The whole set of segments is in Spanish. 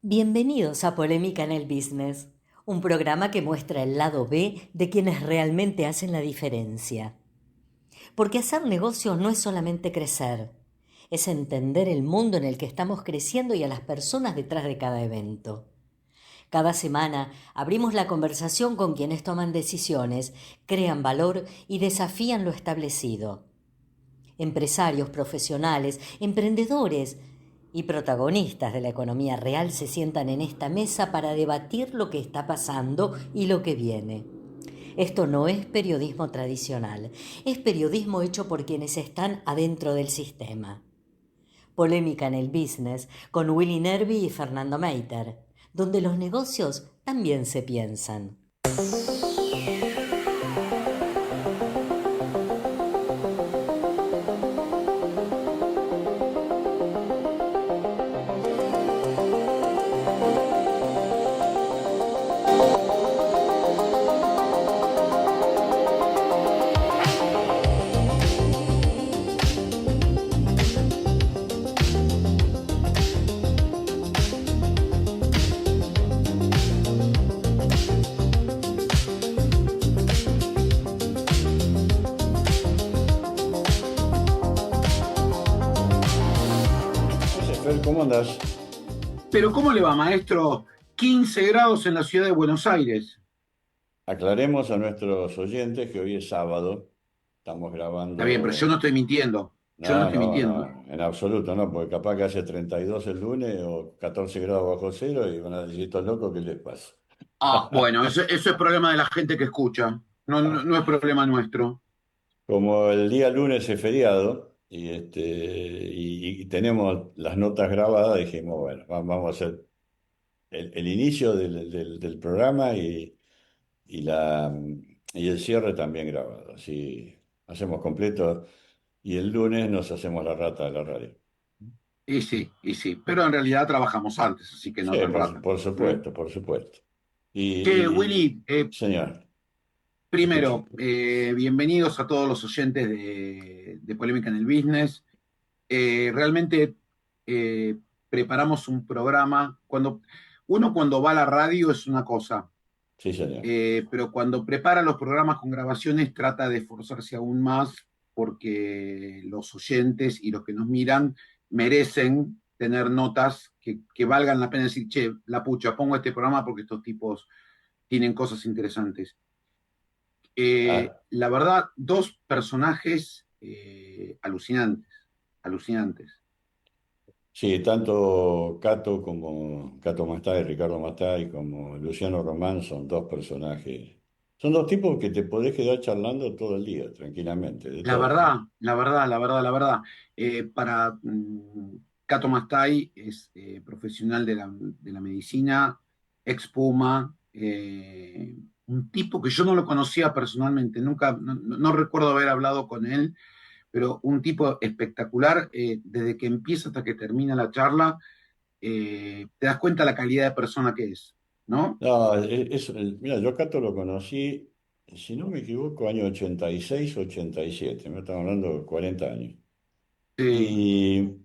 Bienvenidos a Polémica en el Business, un programa que muestra el lado B de quienes realmente hacen la diferencia. Porque hacer negocios no es solamente crecer, es entender el mundo en el que estamos creciendo y a las personas detrás de cada evento. Cada semana abrimos la conversación con quienes toman decisiones, crean valor y desafían lo establecido. Empresarios, profesionales, emprendedores y protagonistas de la economía real se sientan en esta mesa para debatir lo que está pasando y lo que viene. Esto no es periodismo tradicional, es periodismo hecho por quienes están adentro del sistema. Polémica en el Business con Willy Nervi y Fernando Meiter, donde los negocios también se piensan. Entonces, Fer, ¿cómo andás? Pero ¿cómo le va, maestro? 15 grados en la ciudad de Buenos Aires. Aclaremos a nuestros oyentes que hoy es sábado. Estamos Está bien, pero yo no grabando. estoy mintiendo. Yo no No, estoy no, mintiendo. no, en absoluto no, porque capaz que hace 32 el lunes o 14 grados bajo cero y van a decir, estos locos, ¿qué les pasa? Ah, bueno, eso es problema de la gente que escucha. No es problema nuestro. Como el día lunes es feriado y tenemos las notas grabadas, dijimos, bueno, vamos a hacer el inicio del programa y, la, y el cierre también grabado. Así hacemos completo. Y el lunes nos hacemos la rata de la radio. Y sí, pero en realidad trabajamos antes, así que Sí, no tan rata. por ¿Mm? supuesto, por supuesto. Che, Y, Willy, señor, te escucho. primero, bienvenidos a todos los oyentes de Polémica en el Business. Realmente preparamos un programa. Cuando va a la radio es una cosa. Sí, señor. Pero cuando prepara los programas con grabaciones trata de esforzarse aún más porque los oyentes y los que nos miran merecen tener notas que valgan la pena decir, che, la pucha, pongo este programa porque estos tipos tienen cosas interesantes. Ah, La verdad, dos personajes alucinantes, alucinantes. sí, tanto Cato Mastay, Ricardo Mastay, como Luciano Román son dos personajes. Son dos tipos que te podés quedar charlando todo el día, tranquilamente, de La todo. verdad, la verdad, la verdad, la verdad. Para Cato Mastay es profesional de la medicina, ex Puma, un tipo que yo no lo conocía personalmente, nunca, no recuerdo haber hablado con él, pero un tipo espectacular, desde que empieza hasta que termina la charla, te das cuenta la calidad de persona que es, ¿no? No, mira, yo Cato lo conocí, si no me equivoco, año 86, 87, me estamos hablando de 40 años. Sí,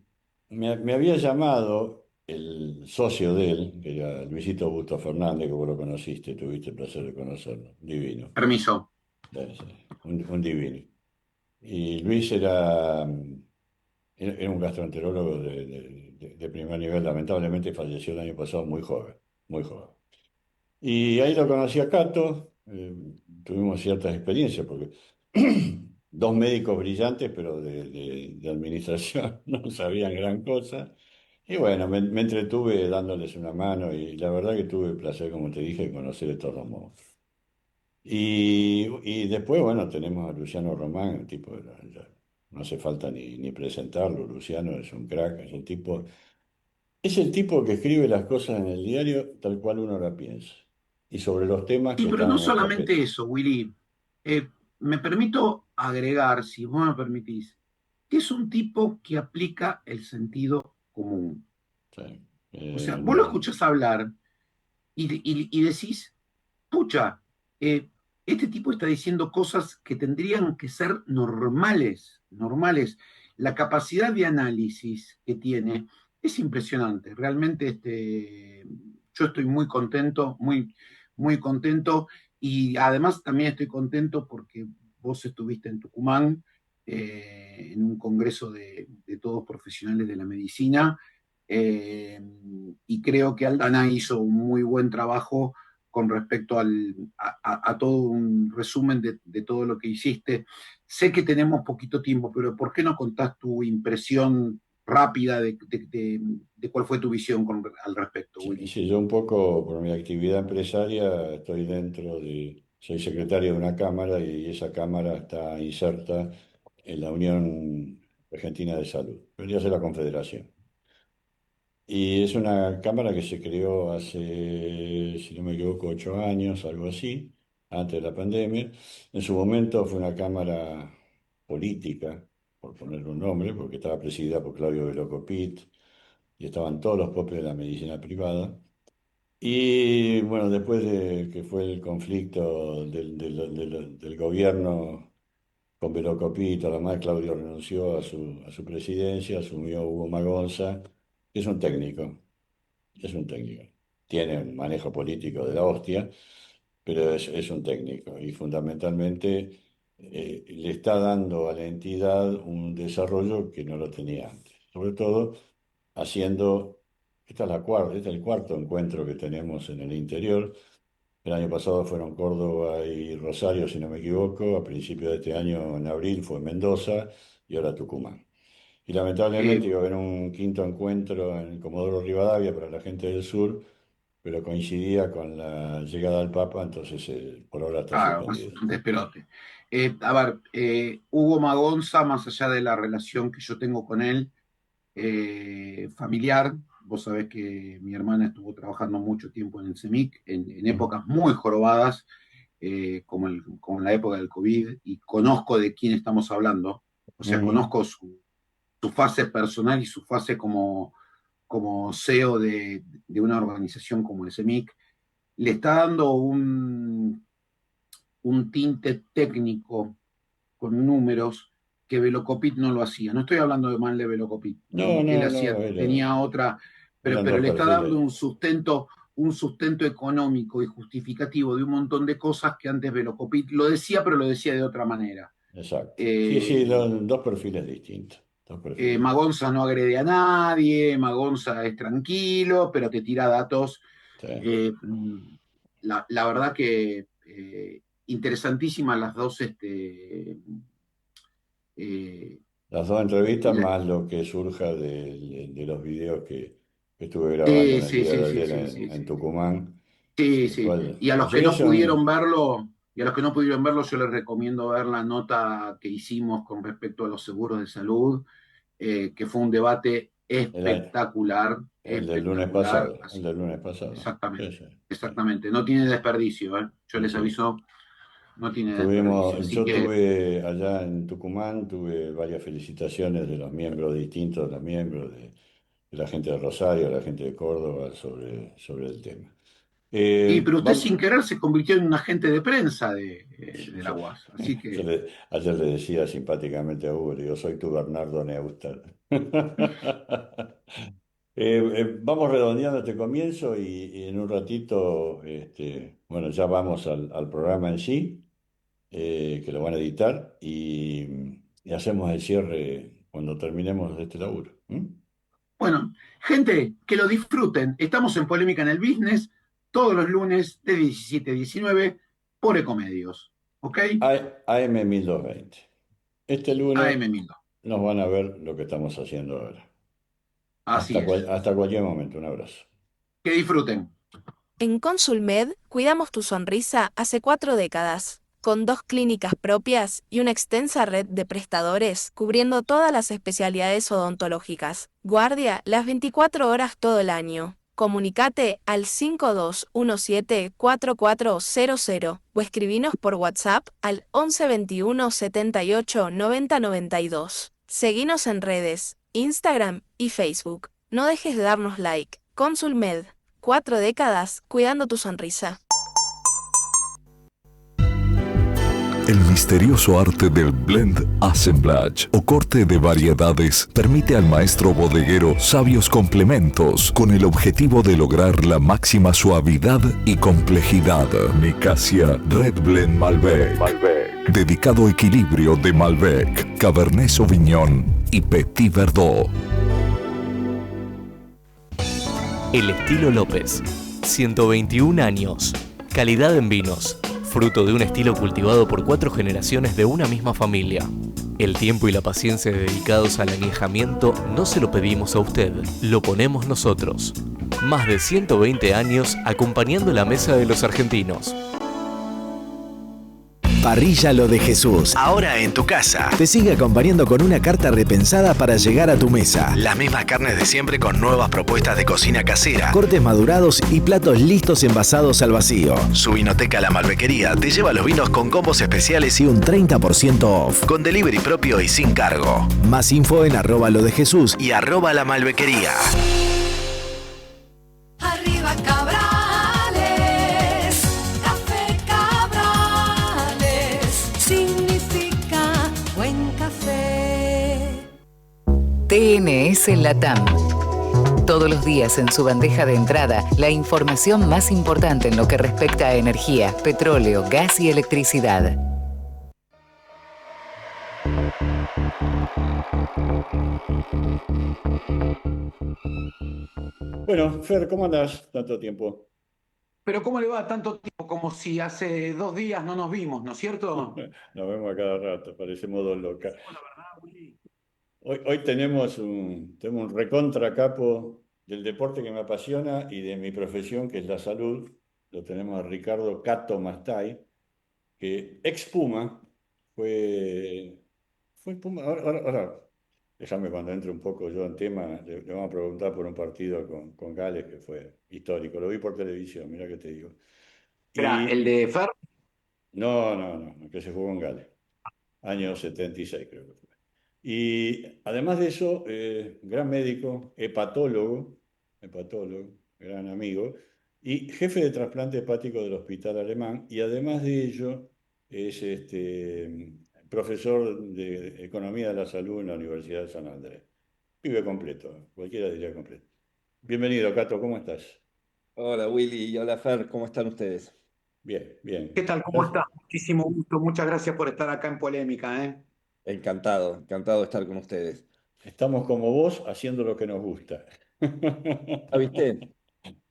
Y me había llamado el socio de él, que era Luisito Augusto Fernández, que vos lo conociste, tuviste el placer de conocerlo, divino, permiso. un divino. Y Luis era un gastroenterólogo de primer nivel, lamentablemente falleció el año pasado muy joven, muy joven. Y ahí lo conocí a Cato, tuvimos ciertas experiencias, porque dos médicos brillantes, pero de administración, no sabían gran cosa. Y bueno, me entretuve dándoles una mano y la verdad que tuve el placer, como te dije, de conocer estos dos monstruos. Y después, bueno, tenemos a Luciano Román, el tipo, no hace falta ni presentarlo, Luciano es un crack, es el tipo que escribe las cosas en el diario tal cual uno la piensa y sobre los temas Sí, que pero están no en el solamente tapete. eso, Willy. Me permito agregar, si vos me permitís, que es un tipo que aplica el sentido común. Sí. O sea, vos lo No, escuchás hablar y decís, pucha, eh, este tipo está diciendo cosas que tendrían que ser normales, normales. La capacidad de análisis que tiene es impresionante. Realmente Yo estoy muy contento, muy contento, y además también estoy contento porque vos estuviste en Tucumán, en un congreso de todos profesionales de la medicina, eh, y creo que Aldana hizo un muy buen trabajo con respecto a todo un resumen de todo lo que hiciste. Sé que tenemos poquito tiempo, pero ¿por qué no contás tu impresión rápida de cuál fue tu visión al respecto, Sí, Willy? sí, yo un poco por mi actividad empresaria estoy soy secretario de una cámara y esa cámara está inserta en la Unión Argentina de Salud, vendría a ser la Confederación. Y es una cámara que se creó hace, si no me equivoco, 8 años, algo así, antes de la pandemia. En su momento fue una cámara política, por ponerle un nombre, porque estaba presidida por Claudio Velocopit y estaban todos los propios de la medicina privada. Y bueno, después de que fue el conflicto del gobierno con Velocopito, la madre Claudio renunció a su presidencia, asumió Hugo Magonza, que es un técnico. Tiene un manejo político de la hostia, pero es un técnico y fundamentalmente le está dando a la entidad un desarrollo que no lo tenía antes. Sobre todo haciendo, este es el cuarto encuentro que tenemos en el interior. El año pasado fueron Córdoba y Rosario, si no me equivoco. A principios de este año, en abril, fue Mendoza y ahora Tucumán. Y lamentablemente Eh, iba a haber un quinto encuentro en Comodoro Rivadavia para la gente del sur, pero coincidía con la llegada del Papa, entonces por ahora está Más suspendido. un despelote. A ver, Hugo Magonza, más allá de la relación que yo tengo con él, familiar, vos sabés que mi hermana estuvo trabajando mucho tiempo en el CEMIC, en Ujú. épocas muy jorobadas, como en la época del COVID, y conozco de quién estamos hablando, o sea, Ujú. conozco su fase personal y su fase como CEO de una organización como el CEMIC. Le está dando un tinte técnico con números que Velocopit no lo hacía. No estoy hablando de mal de Velocopit, No, él no, no, hacía, tenía otra, eran pero dos le está dando perfiles. un sustento económico y justificativo de un montón de cosas que antes Velocopit lo decía, pero lo decía de otra manera. Exacto. Sí, sí, Eh, dos perfiles distintos. Dos perfiles. Magonza no agrede a nadie, Magonza es tranquilo, pero te tira datos. Sí. eh, la verdad que interesantísimas las dos. Eh, Las dos entrevistas la- más lo que surja de los videos que estuve grabando sí, en el sí, día sí, de sí, ayer sí, en, sí, en sí, sí. Tucumán, Sí, el sí. cual Y a la los que mayoría no pudieron son verlo, yo les recomiendo ver la nota que hicimos con respecto a los seguros de salud, que fue un debate el, espectacular, el del lunes espectacular. pasado, el Así, del lunes pasado. Sí, exactamente, sí, sí, exactamente. No tiene desperdicio, ¿eh? Yo sí, les sí. aviso, no tiene desperdicio. Así Yo que, tuve allá en Tucumán, tuve varias felicitaciones de los miembros distintos, de los miembros de la gente de Rosario, de la gente de Córdoba sobre el tema. pero usted sin Vamos. querer se convirtió en un agente de prensa de la UAS. Así Yo que, ayer le decía simpáticamente a Hugo, le digo, soy tu Bernardo Neustadt. Vamos redondeando este comienzo y en un ratito, bueno, ya vamos al programa en sí, que lo van a editar y hacemos el cierre cuando terminemos de este laburo. ¿M? bueno, gente, que lo disfruten. Estamos en Polémica en el Business todos los lunes de 17 a 19 por Ecomedios. ¿Ok? AM 1220. Este lunes AM1000. nos van a ver lo que estamos haciendo ahora. Así es. Hasta cualquier momento. Un abrazo. Que disfruten. En Consulmed cuidamos tu sonrisa hace 4 décadas, con 2 clínicas propias y una extensa red de prestadores cubriendo todas las especialidades odontológicas. Guardia las 24 horas todo el año. Comunicate al 5217-4400 o escribinos por WhatsApp al 11 21 78 90 92. Seguinos en redes, Instagram y Facebook. No dejes de darnos like. Consulmed. 4 décadas cuidando tu sonrisa. El misterioso arte del blend assemblage o corte de variedades permite al maestro bodeguero sabios complementos con el objetivo de lograr la máxima suavidad y complejidad. Nicasia Red Blend Malbec. Dedicado equilibrio de Malbec, Cabernet Sauvignon y Petit Verdot. El estilo López. 121 años. Calidad en vinos. Fruto de un estilo cultivado por 4 generaciones de una misma familia. El tiempo y la paciencia dedicados al añejamiento no se lo pedimos a usted, lo ponemos nosotros. Más de 120 años acompañando la mesa de los argentinos. Parrilla Lo de Jesús, ahora en tu casa. Te sigue acompañando con una carta repensada para llegar a tu mesa. Las mismas carnes de siempre con nuevas propuestas de cocina casera, cortes madurados y platos listos envasados al vacío. Su vinoteca La Malbequería te lleva los vinos con combos especiales y un 30% off. Con delivery propio y sin cargo. Más info en @lodejesús y @La Malbequería. Arriba Cabrales, café Cabrales, significa buen café. TNS Latam. Todos los días en su bandeja de entrada, la información más importante en lo que respecta a energía, petróleo, gas y electricidad. Bueno, Fer, ¿cómo andás? Tanto tiempo. Pero ¿cómo le va tanto tiempo? Como si hace 2 días no nos vimos, ¿no es cierto? Nos vemos a cada rato, parecemos dos locas. La verdad, Willy. Hoy tenemos un recontra capo del deporte que me apasiona y de mi profesión, que es la salud. Lo tenemos a Ricardo Cato Mastay, que ex Puma, fue Puma. Ahora, déjame cuando entre un poco yo en tema, le vamos a preguntar por un partido con Gales que fue histórico. Lo vi por televisión, mira que te digo. Espera, ¿el Y de Fer? no, que se jugó en Gales. Año 76 creo que fue. Y además de eso, gran médico, hepatólogo, gran amigo, y jefe de trasplante hepático del Hospital Alemán, y además de ello es profesor de Economía de la Salud en la Universidad de San Andrés. Pibe completo, cualquiera diría completo. Bienvenido, Cato, ¿cómo estás? Hola Willy y hola Fer, ¿cómo están ustedes? Bien, bien. ¿Qué tal? ¿Cómo estás? Muchísimo gusto. Muchas gracias por estar acá en Polémica, ¿eh? Encantado de estar con ustedes. Estamos como vos haciendo lo que nos gusta. ¿Ah, viste?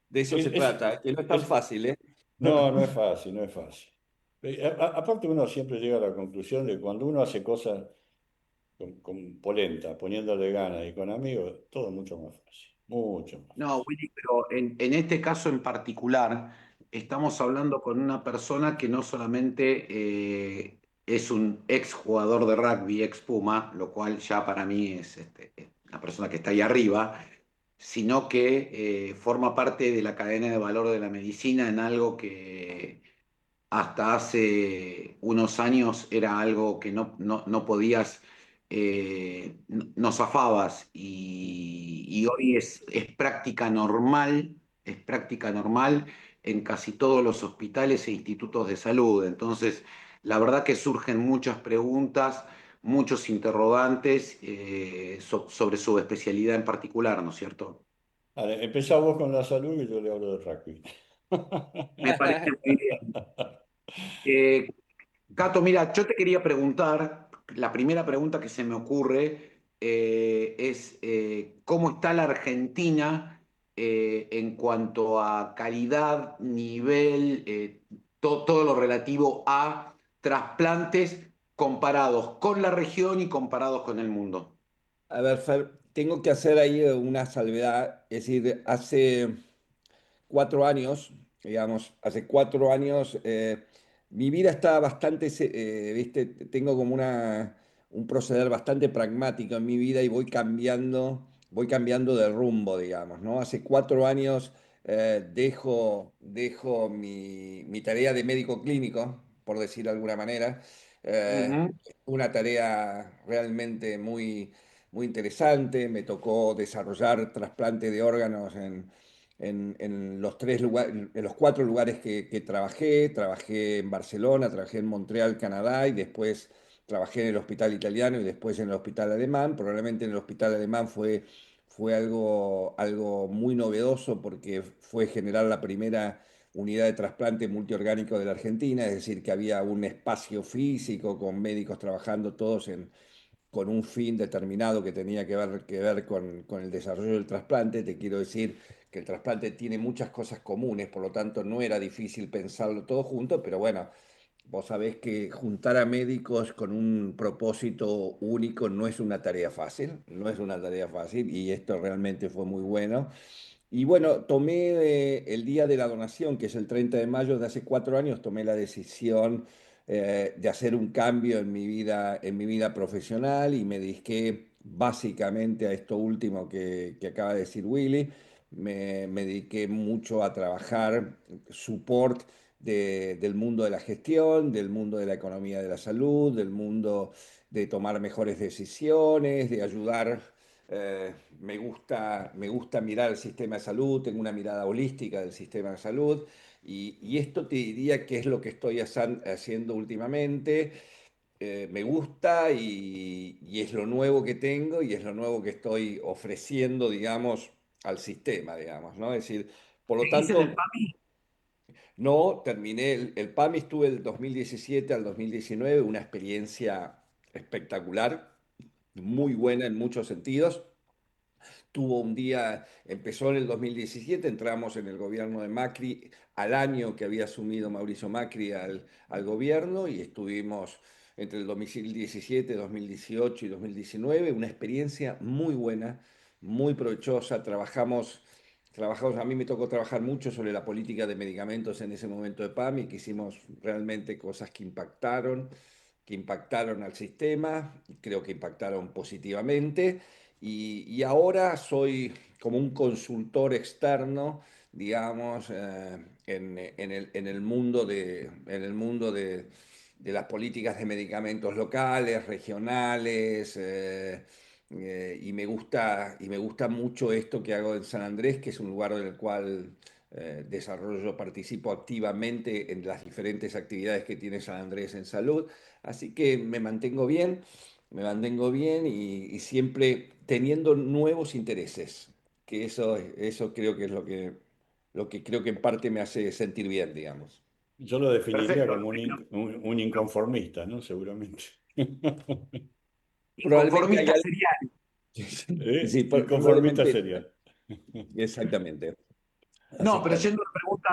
De eso Es, se es- trata, que no es tan es- fácil, ¿eh? no, no es fácil, no es fácil. Aparte uno siempre llega a la conclusión de que cuando uno hace cosas con polenta, poniéndole ganas y con amigos, todo es mucho más fácil, mucho más No, fácil. Willy, pero en este caso en particular, estamos hablando con una persona que no solamente es un ex jugador de rugby, ex Puma, lo cual ya para mí es una persona que está ahí arriba, sino que forma parte de la cadena de valor de la medicina en algo que hasta hace unos años era algo que no podías, no zafabas y hoy es es práctica normal en casi todos los hospitales e institutos de salud. Entonces, la verdad que surgen muchas preguntas, muchos interrogantes sobre su especialidad en particular, ¿no es cierto? Vale, empezá vos con la salud y yo le hablo de rugby. Me parece muy bien. Eh, Cato, mira, yo te quería preguntar, la primera pregunta que se me ocurre es ¿cómo está la Argentina en cuanto a calidad, nivel, todo lo relativo a trasplantes comparados con la región y comparados con el mundo? A ver, Fer, tengo que hacer ahí una salvedad, es decir, hace 4 años, digamos, hace 4 años, mi vida está bastante, viste, tengo como un proceder bastante pragmático en mi vida y voy cambiando de rumbo, digamos, ¿no? Hace 4 años dejo mi tarea de médico clínico, por decir de alguna manera, eh, Ujú. una tarea realmente muy interesante, me tocó desarrollar trasplante de órganos en los tres lugares, en los cuatro lugares que trabajé. Trabajé en Barcelona, trabajé en Montreal, Canadá, y después trabajé en el hospital italiano y después en el hospital alemán. Probablemente en el hospital alemán fue algo muy novedoso porque fue generar la primera unidad de trasplante multiorgánico de la Argentina, es decir, que había un espacio físico con médicos trabajando todos con un fin determinado que tenía que ver con el desarrollo del trasplante. Te quiero decir que el trasplante tiene muchas cosas comunes, por lo tanto no era difícil pensarlo todo junto, pero bueno, vos sabés que juntar a médicos con un propósito único no es una tarea fácil, no es una tarea fácil, y esto realmente fue muy bueno. Y bueno, tomé el día de la donación, que es el 30 de mayo de hace 4 años, tomé la decisión de hacer un cambio en mi vida profesional, y me dediqué básicamente a esto último que acaba de decir Willy. Me dediqué mucho a trabajar support del mundo de la gestión, del mundo de la economía de la salud, del mundo de tomar mejores decisiones, de ayudar. Me gusta mirar el sistema de salud, tengo una mirada holística del sistema de salud, y esto te diría que es lo que estoy haciendo últimamente. Me gusta, y es lo nuevo que tengo y es lo nuevo que estoy ofreciendo, digamos, al sistema, digamos, ¿no? Es decir, por lo ¿Seguís en el tanto, PAMI? no terminé el PAMI, estuve del 2017 al 2019, una experiencia espectacular, muy buena en muchos sentidos. Tuvo un día, empezó en el 2017, entramos en el gobierno de Macri al año que había asumido Mauricio Macri al gobierno, y estuvimos entre el 2017, 2018 y 2019, una experiencia muy buena, muy provechosa. Trabajamos, a mí me tocó trabajar mucho sobre la política de medicamentos en ese momento de PAMI, que hicimos realmente cosas que impactaron al sistema, y creo que impactaron positivamente. Y ahora soy como un consultor externo, digamos, en el mundo de las políticas de medicamentos locales, regionales. Y me gusta mucho esto que hago en San Andrés, que es un lugar en el cual participo activamente en las diferentes actividades que tiene San Andrés en salud. Así que me mantengo bien, y siempre teniendo nuevos intereses, que eso creo que es lo que creo que en parte me hace sentir bien, digamos. Yo lo definiría Perfecto. como un inconformista, ¿no? Seguramente. Probablemente hay Inconformista algo. serial. Sí, Inconformista probablemente, sería. exactamente. No, Así pero que yendo a la pregunta,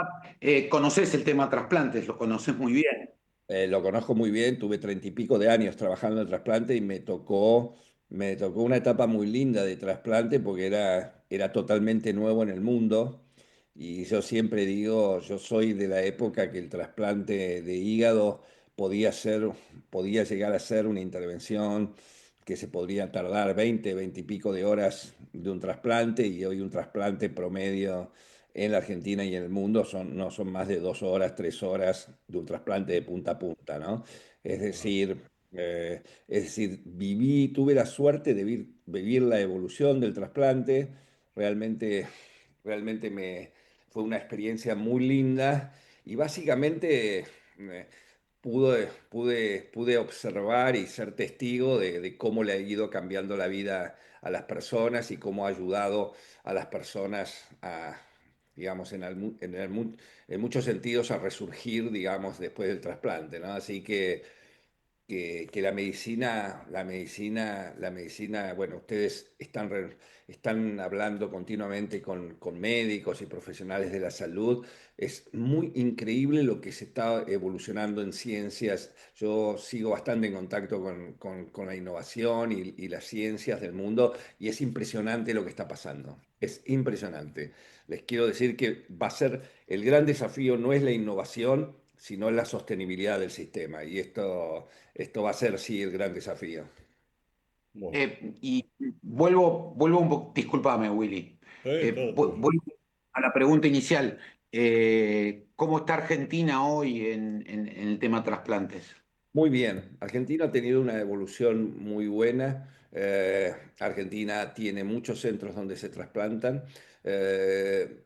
conoces el tema trasplantes, lo conoces muy bien. lo conozco muy bien, tuve 30 y pico de años trabajando en trasplante, y me tocó una etapa muy linda de trasplante porque era totalmente nuevo en el mundo. Y yo siempre digo, yo soy de la época que el trasplante de hígado podía llegar a ser una intervención que se podría tardar 20 y pico de horas de un trasplante, y hoy un trasplante promedio en la Argentina y en el mundo no son más de 2 horas, 3 horas de un trasplante de punta a punta, ¿no? Es decir, tuve la suerte de vivir la evolución del trasplante. Realmente fue una experiencia muy linda, y básicamente pude observar y ser testigo de cómo le ha ido cambiando la vida a las personas, y cómo ha ayudado a las personas digamos, en muchos sentidos a resurgir, digamos, después del trasplante, ¿no? Así que la medicina, bueno, ustedes están hablando continuamente con médicos y profesionales de la salud. Es muy increíble lo que se está evolucionando en ciencias. Yo sigo bastante en contacto con la innovación y las ciencias del mundo, y es impresionante lo que está pasando. Es impresionante. Les quiero decir que va a ser el gran desafío, no es la innovación, sino la sostenibilidad del sistema. Y esto va a ser, sí, el gran desafío. Bueno, Y vuelvo un poco, discúlpame, Willy. todo tuyo. Vuelvo a la pregunta inicial. ¿Cómo está Argentina hoy en el tema trasplantes? Muy bien, Argentina ha tenido una evolución muy buena. Argentina tiene muchos centros donde se trasplantan.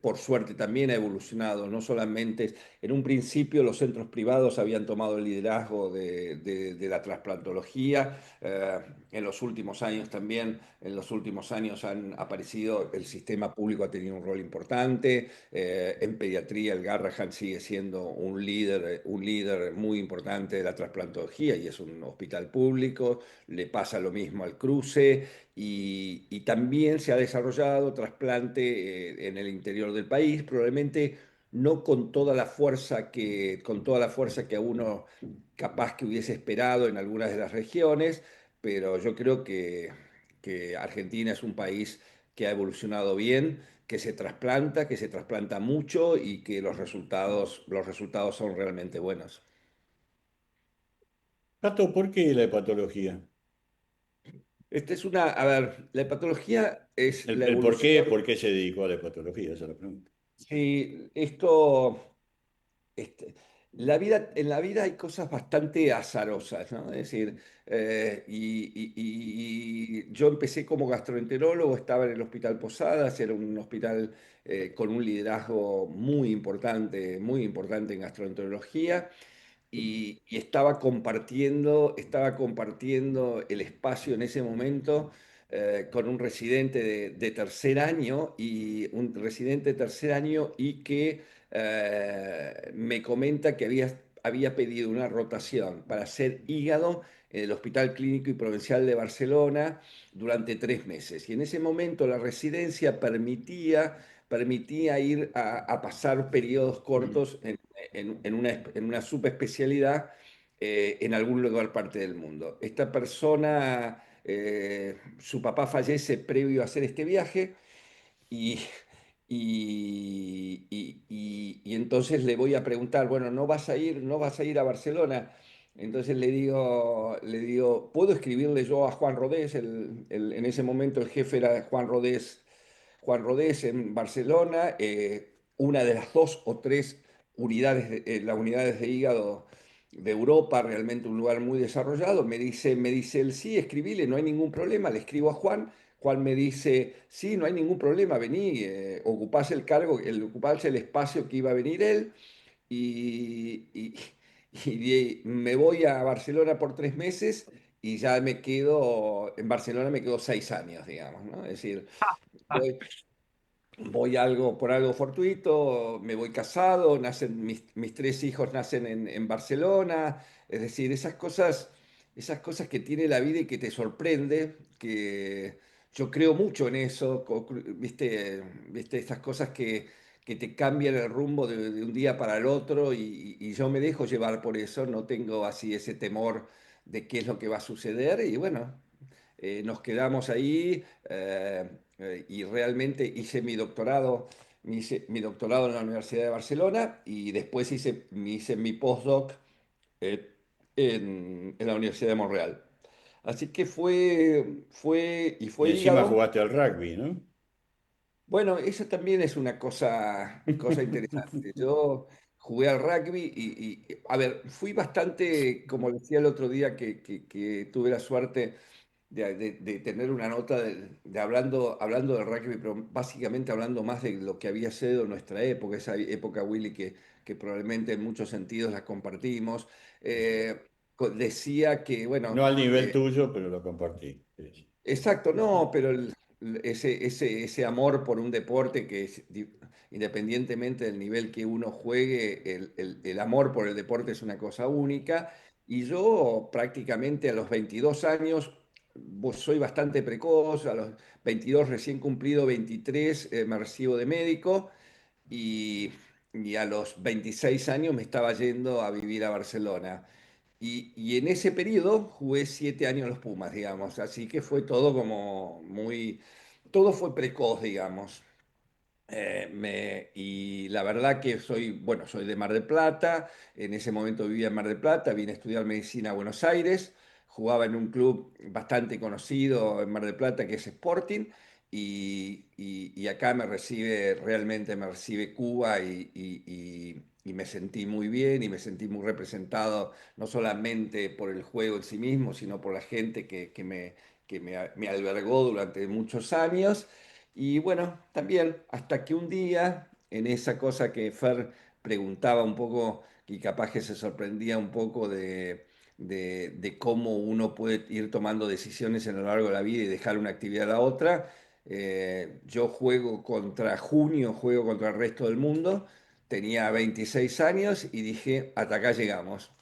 por suerte también ha evolucionado, no solamente, en un principio los centros privados habían tomado el liderazgo de la trasplantología, en los últimos años también, en los últimos años han aparecido, el sistema público ha tenido un rol importante, en pediatría el Garrahan sigue siendo un líder muy importante de la trasplantología y es un hospital público, le pasa lo mismo al Cruce y también se ha desarrollado trasplante en el interior del país, probablemente no con toda la fuerza que a uno capaz que hubiese esperado en algunas de las regiones, pero yo creo que Argentina es un país que ha evolucionado bien, que se trasplanta mucho y que los resultados son realmente buenos. Cato, ¿por qué la hepatología? A ver, la hepatología es la El evolución. por qué se dedicó a la hepatología? Esa es la pregunta. Sí, esto, en la vida hay cosas bastante azarosas, ¿no? Es decir, y yo empecé como gastroenterólogo, estaba en el Hospital Posadas, era un hospital con un liderazgo muy importante en gastroenterología y estaba compartiendo el espacio en ese momento con un residente de tercer año y que me comenta que había pedido una rotación para hacer hígado en el Hospital Clínico y Provincial de Barcelona durante 3 meses. Y en ese momento la residencia permitía ir a pasar periodos cortos en una subespecialidad en algún lugar parte del mundo. Esta persona, su papá fallece previo a hacer este viaje y, y entonces le voy a preguntar, bueno, no vas a ir a Barcelona. Entonces ¿puedo escribirle yo a Juan Rodés? En ese momento el jefe era Juan Rodés en Barcelona, una de las 2 o 3 unidades, las unidades de hígado de Europa, realmente un lugar muy desarrollado. Me dice él, sí, escribile, no hay ningún problema, le escribo a Juan. Juan me dice, sí, no hay ningún problema, vení, ocupás el cargo, ocupás el espacio que iba a venir él y, y- me voy a Barcelona por 3 meses y ya en Barcelona me quedo 6 años, digamos, ¿no? Es decir, voy, voy por algo fortuito, me voy casado, mis 3 hijos nacen en Barcelona, es decir, esas cosas que tiene la vida y que te sorprende, que yo creo mucho en eso, viste, estas cosas que te cambian el rumbo de un día para el otro y yo me dejo llevar por eso, no tengo así ese temor de qué es lo que va a suceder y bueno, nos quedamos ahí y realmente hice mi doctorado en la Universidad de Barcelona y después hice mi postdoc eh, en la Universidad de Montreal. Así que Y fue encima hígado. jugaste al rugby, ¿no? Bueno, eso también es una cosa interesante. Yo jugué al rugby a ver, fui bastante, como decía el otro día, que tuve la suerte de tener una nota hablando del rugby, pero básicamente hablando más de lo que había sido nuestra época, esa época, Willy, que probablemente en muchos sentidos la compartimos. Decía que, No bueno, al nivel tuyo, pero lo compartí. Sí. exacto, no, pero ese amor por un deporte independientemente del nivel que uno juegue, el amor por el deporte es una cosa única. Y yo prácticamente a los 22 años, soy bastante precoz, a los 22 recién cumplido 23 me recibo de médico y, y a los 26 años me estaba yendo a vivir a Barcelona. Y en ese periodo jugué 7 años en los Pumas, digamos, así que fue todo todo fue precoz, digamos. Y la verdad que soy de Mar del Plata, en ese momento vivía en Mar del Plata, vine a estudiar medicina a Buenos Aires, jugaba en un club bastante conocido en Mar del Plata que es Sporting, y acá realmente me recibe Cuba y me sentí muy bien y me sentí muy representado, no solamente por el juego en sí mismo, sino por la gente que me albergó durante muchos años. Y bueno, también hasta que un día, en esa cosa que Fer preguntaba un poco y capaz que se sorprendía un poco de cómo uno puede ir tomando decisiones a lo largo de la vida y dejar una actividad a la otra, yo juego contra junio, juego contra el resto del mundo, tenía 26 años y dije, hasta acá llegamos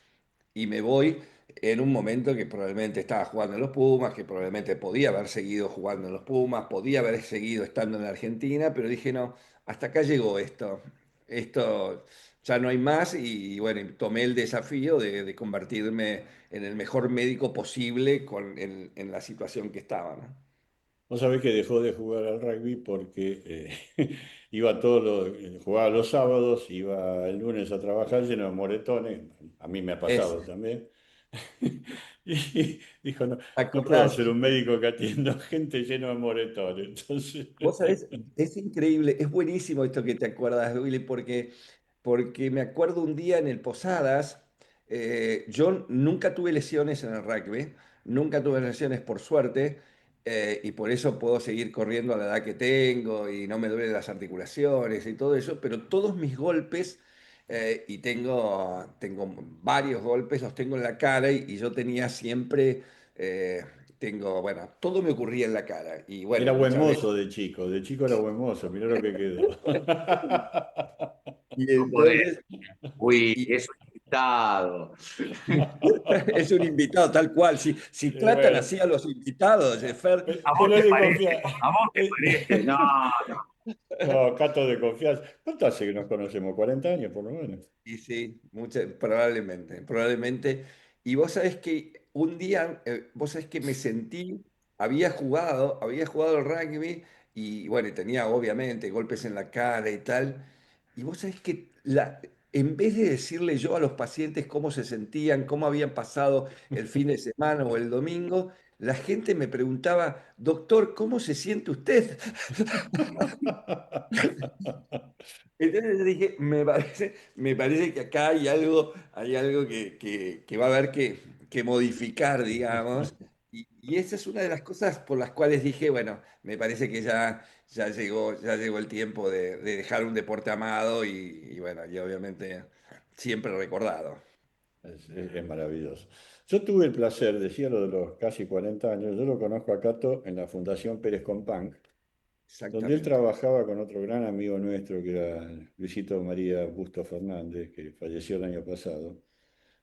y me voy en un momento que probablemente estaba jugando en los Pumas, que probablemente podía haber seguido jugando en los Pumas, podía haber seguido estando en la Argentina, pero dije, no, hasta acá llegó esto ya no hay más y bueno, y tomé el desafío de convertirme en el mejor médico posible en la situación que estaba, ¿no? Vos sabés que dejó de jugar al rugby porque iba jugaba los sábados, iba el lunes a trabajar lleno de moretones, a mí me ha Es, pasado también. Y dijo, no, ¿te no puedo acordás? ser un médico que atienda gente lleno de moretones. Entonces, Vos sabés, es increíble, es buenísimo esto que te acuerdas, Willy, porque me acuerdo un día en el Posadas, yo nunca tuve lesiones en el rugby, nunca tuve lesiones por suerte, y por eso puedo seguir corriendo a la edad que tengo y no me duelen las articulaciones y todo eso, pero todos mis golpes, y tengo varios golpes, los tengo en la cara y yo tenía siempre... bueno, todo me ocurría en la cara. Y bueno, era buen muchas veces. mozo de chico era buen mozo, mirá lo que quedó. Y No podés. entonces, Uy, y es un invitado. es un invitado tal cual. Si tratan Bueno, así a los invitados, Fer, ¿A vos pero te es de parece? confianza. ¿A vos te parece? No, no. No, Cato de confianza. ¿Cuánto hace que nos conocemos? 40 años por lo menos. y sí, probablemente, probablemente. Y vos sabés que un día, vos sabés que me sentí, había jugado al rugby y bueno, y tenía obviamente golpes en la cara y tal. Y vos sabés que en vez de decirle yo a los pacientes cómo se sentían, cómo habían pasado el fin de semana o el domingo, la gente me preguntaba, doctor, ¿cómo se siente usted? Entonces yo dije, me parece que acá hay algo que va a haber que modificar, digamos. Y esa es una de las cosas por las cuales dije, bueno, me parece que ya llegó el tiempo de dejar un deporte amado y bueno, y obviamente siempre recordado. Es maravilloso. Yo tuve el placer, decía lo de los casi 40 años, yo lo conozco a Cato en la Fundación Pérez Compán, donde él Exactamente. trabajaba con otro gran amigo nuestro que era Luisito María Busto Fernández, que falleció el año pasado.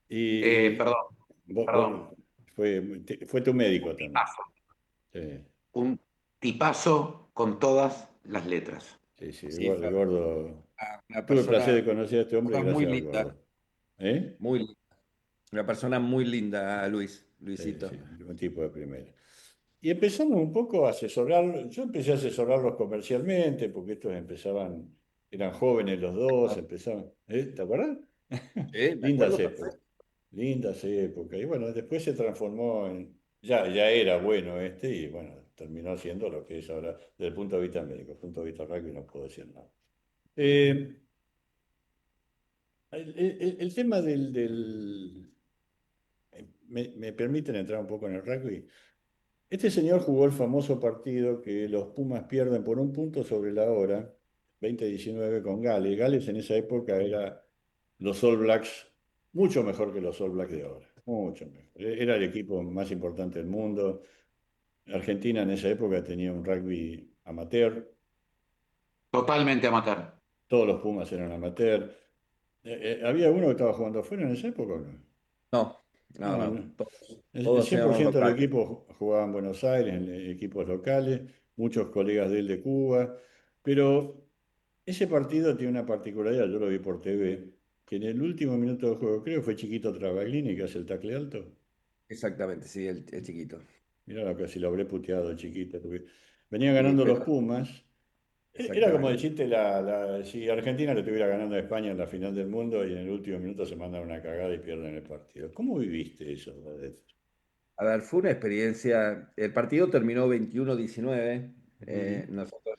Y Perdón, vos- perdón. vos- fue tu médico también. Tipazo. Sí, Un tipazo con todas las letras. sí, sí, Sí, el Fer, gordo. una Tuve el placer persona, de conocer a este hombre muy gracias al linda, gordo. ¿Eh? muy linda. Una persona muy linda, Sí, sí, Luisito. un tipo de primera. Y empezamos un poco a asesorarlo. Yo empecé a asesorarlos comercialmente, porque estos eran jóvenes los dos, empezaban. ¿Te acuerdas? Me Lindas acuerdo épocas, perfecto. lindas épocas. Y bueno, después se transformó ya era bueno y bueno, terminó siendo lo que es ahora, desde el punto de vista médico, desde el punto de vista rugby no puedo decir nada. Eh, el tema me permiten entrar un poco en el rugby. Este señor jugó el famoso partido que los Pumas pierden por un punto sobre la hora, 2019 con Gales. Gales en esa época era los All Blacks, mucho mejor que los All Blacks de ahora, mucho mejor. Era el equipo más importante del mundo. Argentina en esa época tenía un rugby amateur, Totalmente amateur. todos los Pumas eran amateur. ¿Había uno que estaba jugando afuera en esa época o no? No, no, No, no. no. Todos, El todos cien por éramos ciento del locales. equipo jugaba en Buenos Aires, en equipos locales, muchos colegas de él de Cuba, pero ese partido tiene una particularidad, yo lo vi por TV, que en el último minuto del juego, creo que fue Chiquito Travaglini que hace el tacle alto. Exactamente, sí, el chiquito. Mirá lo que si lo habré puteado el Chiquito, porque venía Sí, ganando los pero Pumas. Era como exactamente. decirte si Argentina le estuviera ganando a España en la final del mundo y en el último minuto se mandan una cagada y pierden el partido. ¿Cómo viviste eso? A ver, fue una experiencia. El partido terminó 21-19. Ujú. Nosotros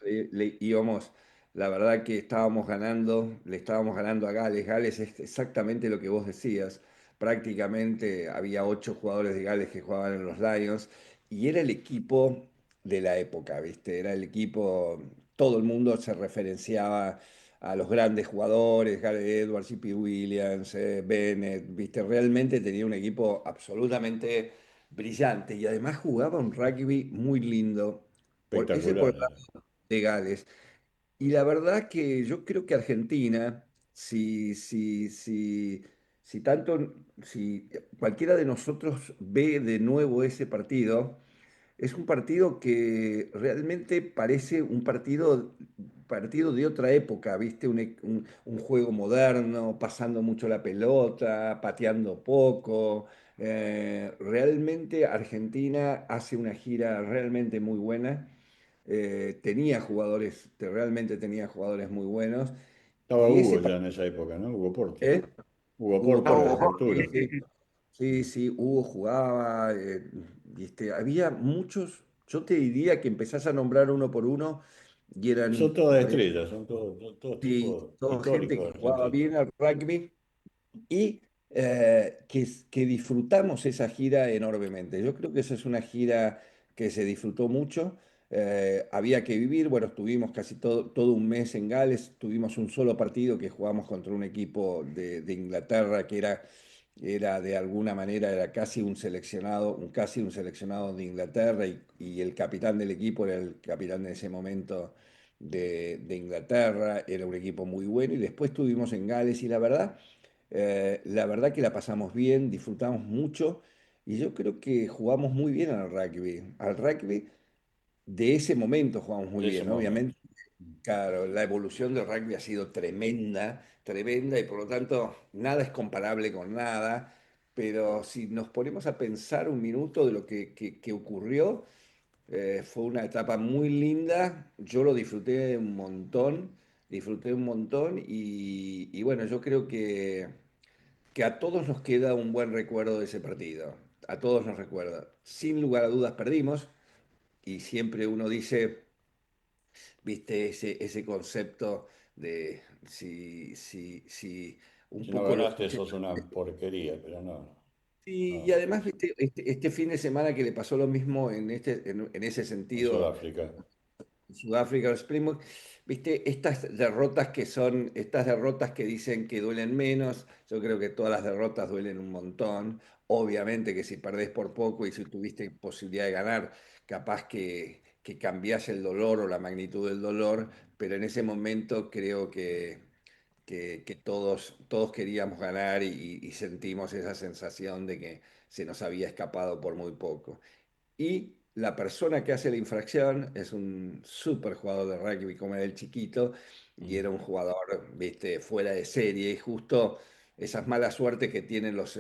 íbamos, la verdad que le estábamos ganando a Gales. Gales es exactamente lo que vos decías. Prácticamente había 8 jugadores de Gales que jugaban en los Lions y era el equipo de la época, ¿viste? Era el equipo, todo el mundo se referenciaba a los grandes jugadores, Gareth Edwards, P. Williams, Bennett, ¿viste? Realmente tenía un equipo absolutamente brillante y además jugaba un rugby muy lindo. Por Espectacular. el lado de Gales. Y la verdad que yo creo que Argentina, si tanto, si cualquiera de nosotros ve de nuevo ese partido, es un partido que realmente parece un partido de otra época, ¿viste? Un juego moderno, pasando mucho la pelota, pateando poco. Realmente Argentina hace una gira realmente muy buena. Realmente tenía jugadores muy buenos. Estaba Y ese Hugo ya partido, en esa época, ¿no? Hugo Porter. ¿eh? Hugo Hugo Porter de Porter, apertura. sí, sí, sí, sí, Hugo jugaba, había muchos, yo te diría que empezás a nombrar uno por uno y Son eran todas estrellas, son todos sí, tipos toda gente históricos que de jugaba Argentina. bien al rugby y que disfrutamos esa gira enormemente. Yo creo que esa es una gira que se disfrutó mucho. Había que vivir, bueno, estuvimos casi todo un mes en Gales, tuvimos un solo partido que jugamos contra un equipo de Inglaterra que era de alguna manera, era casi un seleccionado de Inglaterra y el capitán del equipo era el capitán de ese momento de Inglaterra, era un equipo muy bueno y después estuvimos en Gales y la verdad que la pasamos bien, disfrutamos mucho y yo creo que jugamos muy bien al rugby. Al rugby de ese momento jugamos muy De ese bien, momento. obviamente. Claro, la evolución del rugby ha sido tremenda, tremenda y por lo tanto nada es comparable con nada. Pero si nos ponemos a pensar un minuto de lo que ocurrió, fue una etapa muy linda. Yo lo disfruté un montón y bueno, yo creo que a todos nos queda un buen recuerdo de ese partido. A todos nos recuerda. Sin lugar a dudas perdimos y siempre uno dice, viste, ese concepto de si un Si no poco lo ganaste, escuché. sos una porquería, pero no, Y no. además, viste, este fin de semana que le pasó lo mismo en ese En sentido Sudáfrica. en Sudáfrica, los Springboks, viste, estas derrotas que dicen que duelen menos, yo creo que todas las derrotas duelen un montón. Obviamente que si perdés por poco y si tuviste posibilidad de ganar, capaz que cambiás el dolor o la magnitud del dolor, pero en ese momento creo que todos queríamos ganar y sentimos esa sensación de que se nos había escapado por muy poco. Y la persona que hace la infracción es un súper jugador de rugby como era el chiquito y era un jugador, viste, fuera de serie. Y justo esas malas suertes que tienen los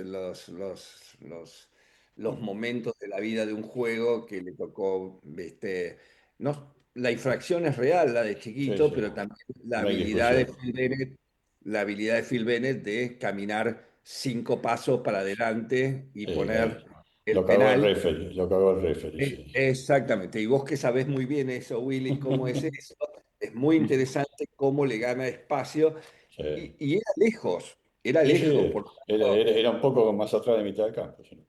momentos de la vida de un juego que le tocó, viste, no, la infracción es real, la de Sí, chiquito, sí, pero también la no hay habilidad de discusión. Phil Bennett, la habilidad de Phil Bennett de caminar 5 pasos para adelante y Sí, poner el lo cagó el penal. referee, lo cagó el referee, sí. Exactamente, y vos que sabés muy bien eso, Willy, cómo es eso, es muy interesante cómo le gana espacio Sí, y era sí, lejos, sí. por lo tanto, Era un poco más atrás de mitad del campo. Sí.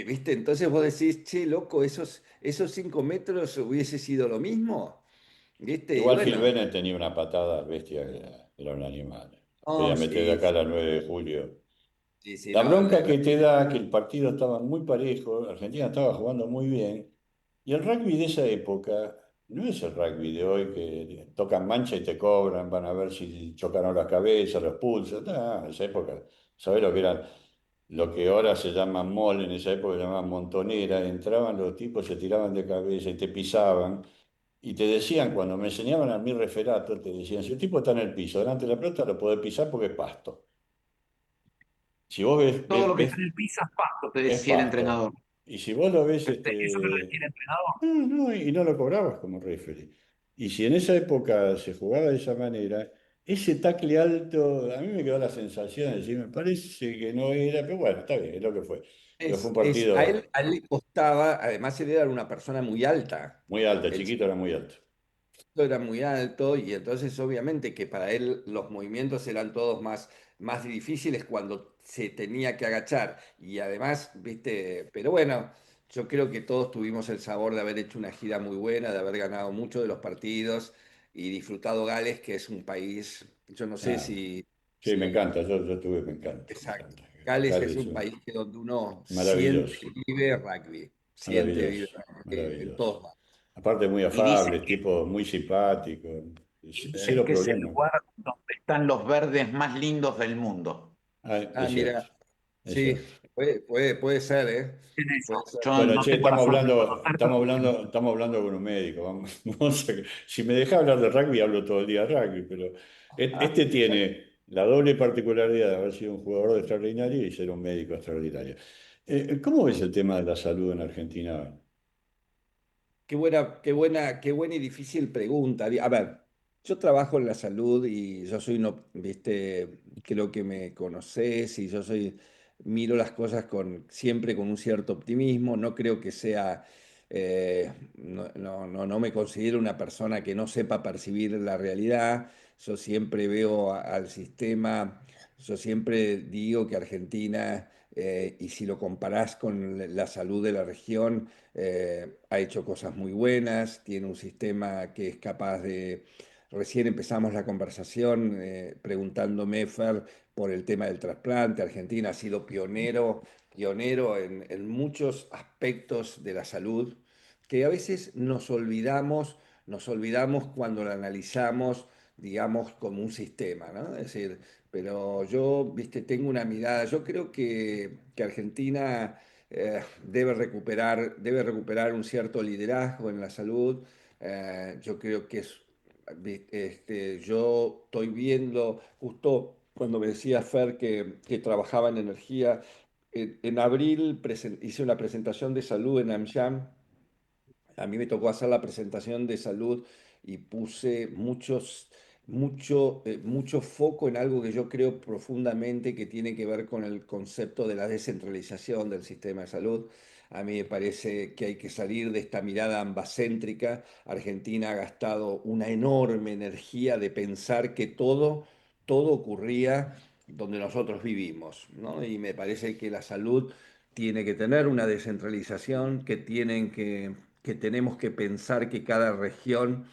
¿viste? Entonces vos decís, che, loco, esos 5 metros hubiese sido lo mismo, ¿viste? Y Igual Phil bueno, Bennett tenía una patada bestia, era un animal. Podía no, meter de sí, acá a la 9 de julio. sí, sí, La no, bronca que te da que el partido estaba muy parejo, Argentina estaba jugando muy bien, y el rugby de esa época no es el rugby de hoy que tocan mancha y te cobran, van a ver si chocaron las cabezas, los pulsos, no, en esa época, ¿sabés lo que eran? Lo que ahora se llama mall, en esa época se llamaban montonera, entraban los tipos, se tiraban de cabeza y te pisaban, y te decían, cuando me enseñaban a mi referato, te decían, si el tipo está en el piso, delante de la pelota lo podés pisar porque es pasto. Si vos Todo lo que está en el piso es pasto, te es decía el pasto. entrenador. Y si vos lo ves, ¿Eso te lo decía el entrenador? no, no, y no lo cobrabas como referee. Y si en esa época se jugaba de esa manera, ese tackle alto, a mí me quedó la sensación de decir, me parece que no era, pero bueno, está bien, es lo que fue. Pero fue un partido a él le costaba, además él era una persona muy alta. muy alto, El chiquito era muy alto. era muy alto y entonces obviamente que para él los movimientos eran todos más difíciles cuando se tenía que agachar y además, viste, pero bueno, yo creo que todos tuvimos el sabor de haber hecho una gira muy buena, de haber ganado muchos de los partidos y disfrutado Gales, que es un país, yo no sé Ah, si, sí, me si encanta, yo estuve, me encanta, me exacto. encanta. Gales es Gales es un país que donde uno siente maravilloso, y vive rugby, siente y vive maravilloso, rugby en maravilloso. todos lados. Aparte muy Y dicen afable, tipo muy simpático, cero que es el problema. lugar donde están los verdes más lindos del mundo. Ah, Ah, mira, es sí, cierto. puede ser, ¿eh? Es Puede eso. ser. Yo Bueno, no che, tengo la suerte de conocerlo. estamos hablando con un médico. Si me deja hablar de rugby, hablo todo el día de rugby, pero este tiene la doble particularidad de haber sido un jugador extraordinario y ser un médico extraordinario. ¿Cómo ves el tema de la salud en Argentina? Qué buena y difícil pregunta. A ver, yo trabajo en la salud y yo soy, no, viste, creo que me conoces y yo soy, miro las cosas siempre con un cierto optimismo. No creo que sea, no me considero una persona que no sepa percibir la realidad. Yo siempre veo al sistema, yo siempre digo que Argentina, y si lo comparás con la salud de la región, ha hecho cosas muy buenas, tiene un sistema que es capaz de... Recién empezamos la conversación preguntándome, Fer, por el tema del trasplante. Argentina ha sido pionero en muchos aspectos de la salud que a veces nos olvidamos cuando lo analizamos, digamos, como un sistema, ¿no? Es decir, pero yo, viste, tengo una mirada, yo creo que Argentina debe recuperar un cierto liderazgo en la salud. Yo creo que yo estoy viendo, justo cuando me decía Fer que trabajaba en energía, en abril hice una presentación de salud en AmSham. A mí me tocó hacer la presentación de salud y puse mucho foco en algo que yo creo profundamente que tiene que ver con el concepto de la descentralización del sistema de salud. A mí me parece que hay que salir de esta mirada ambacéntrica. Argentina ha gastado una enorme energía de pensar que todo ocurría donde nosotros vivimos, ¿no? Y me parece que la salud tiene que tener una descentralización, que tenemos que pensar que cada región,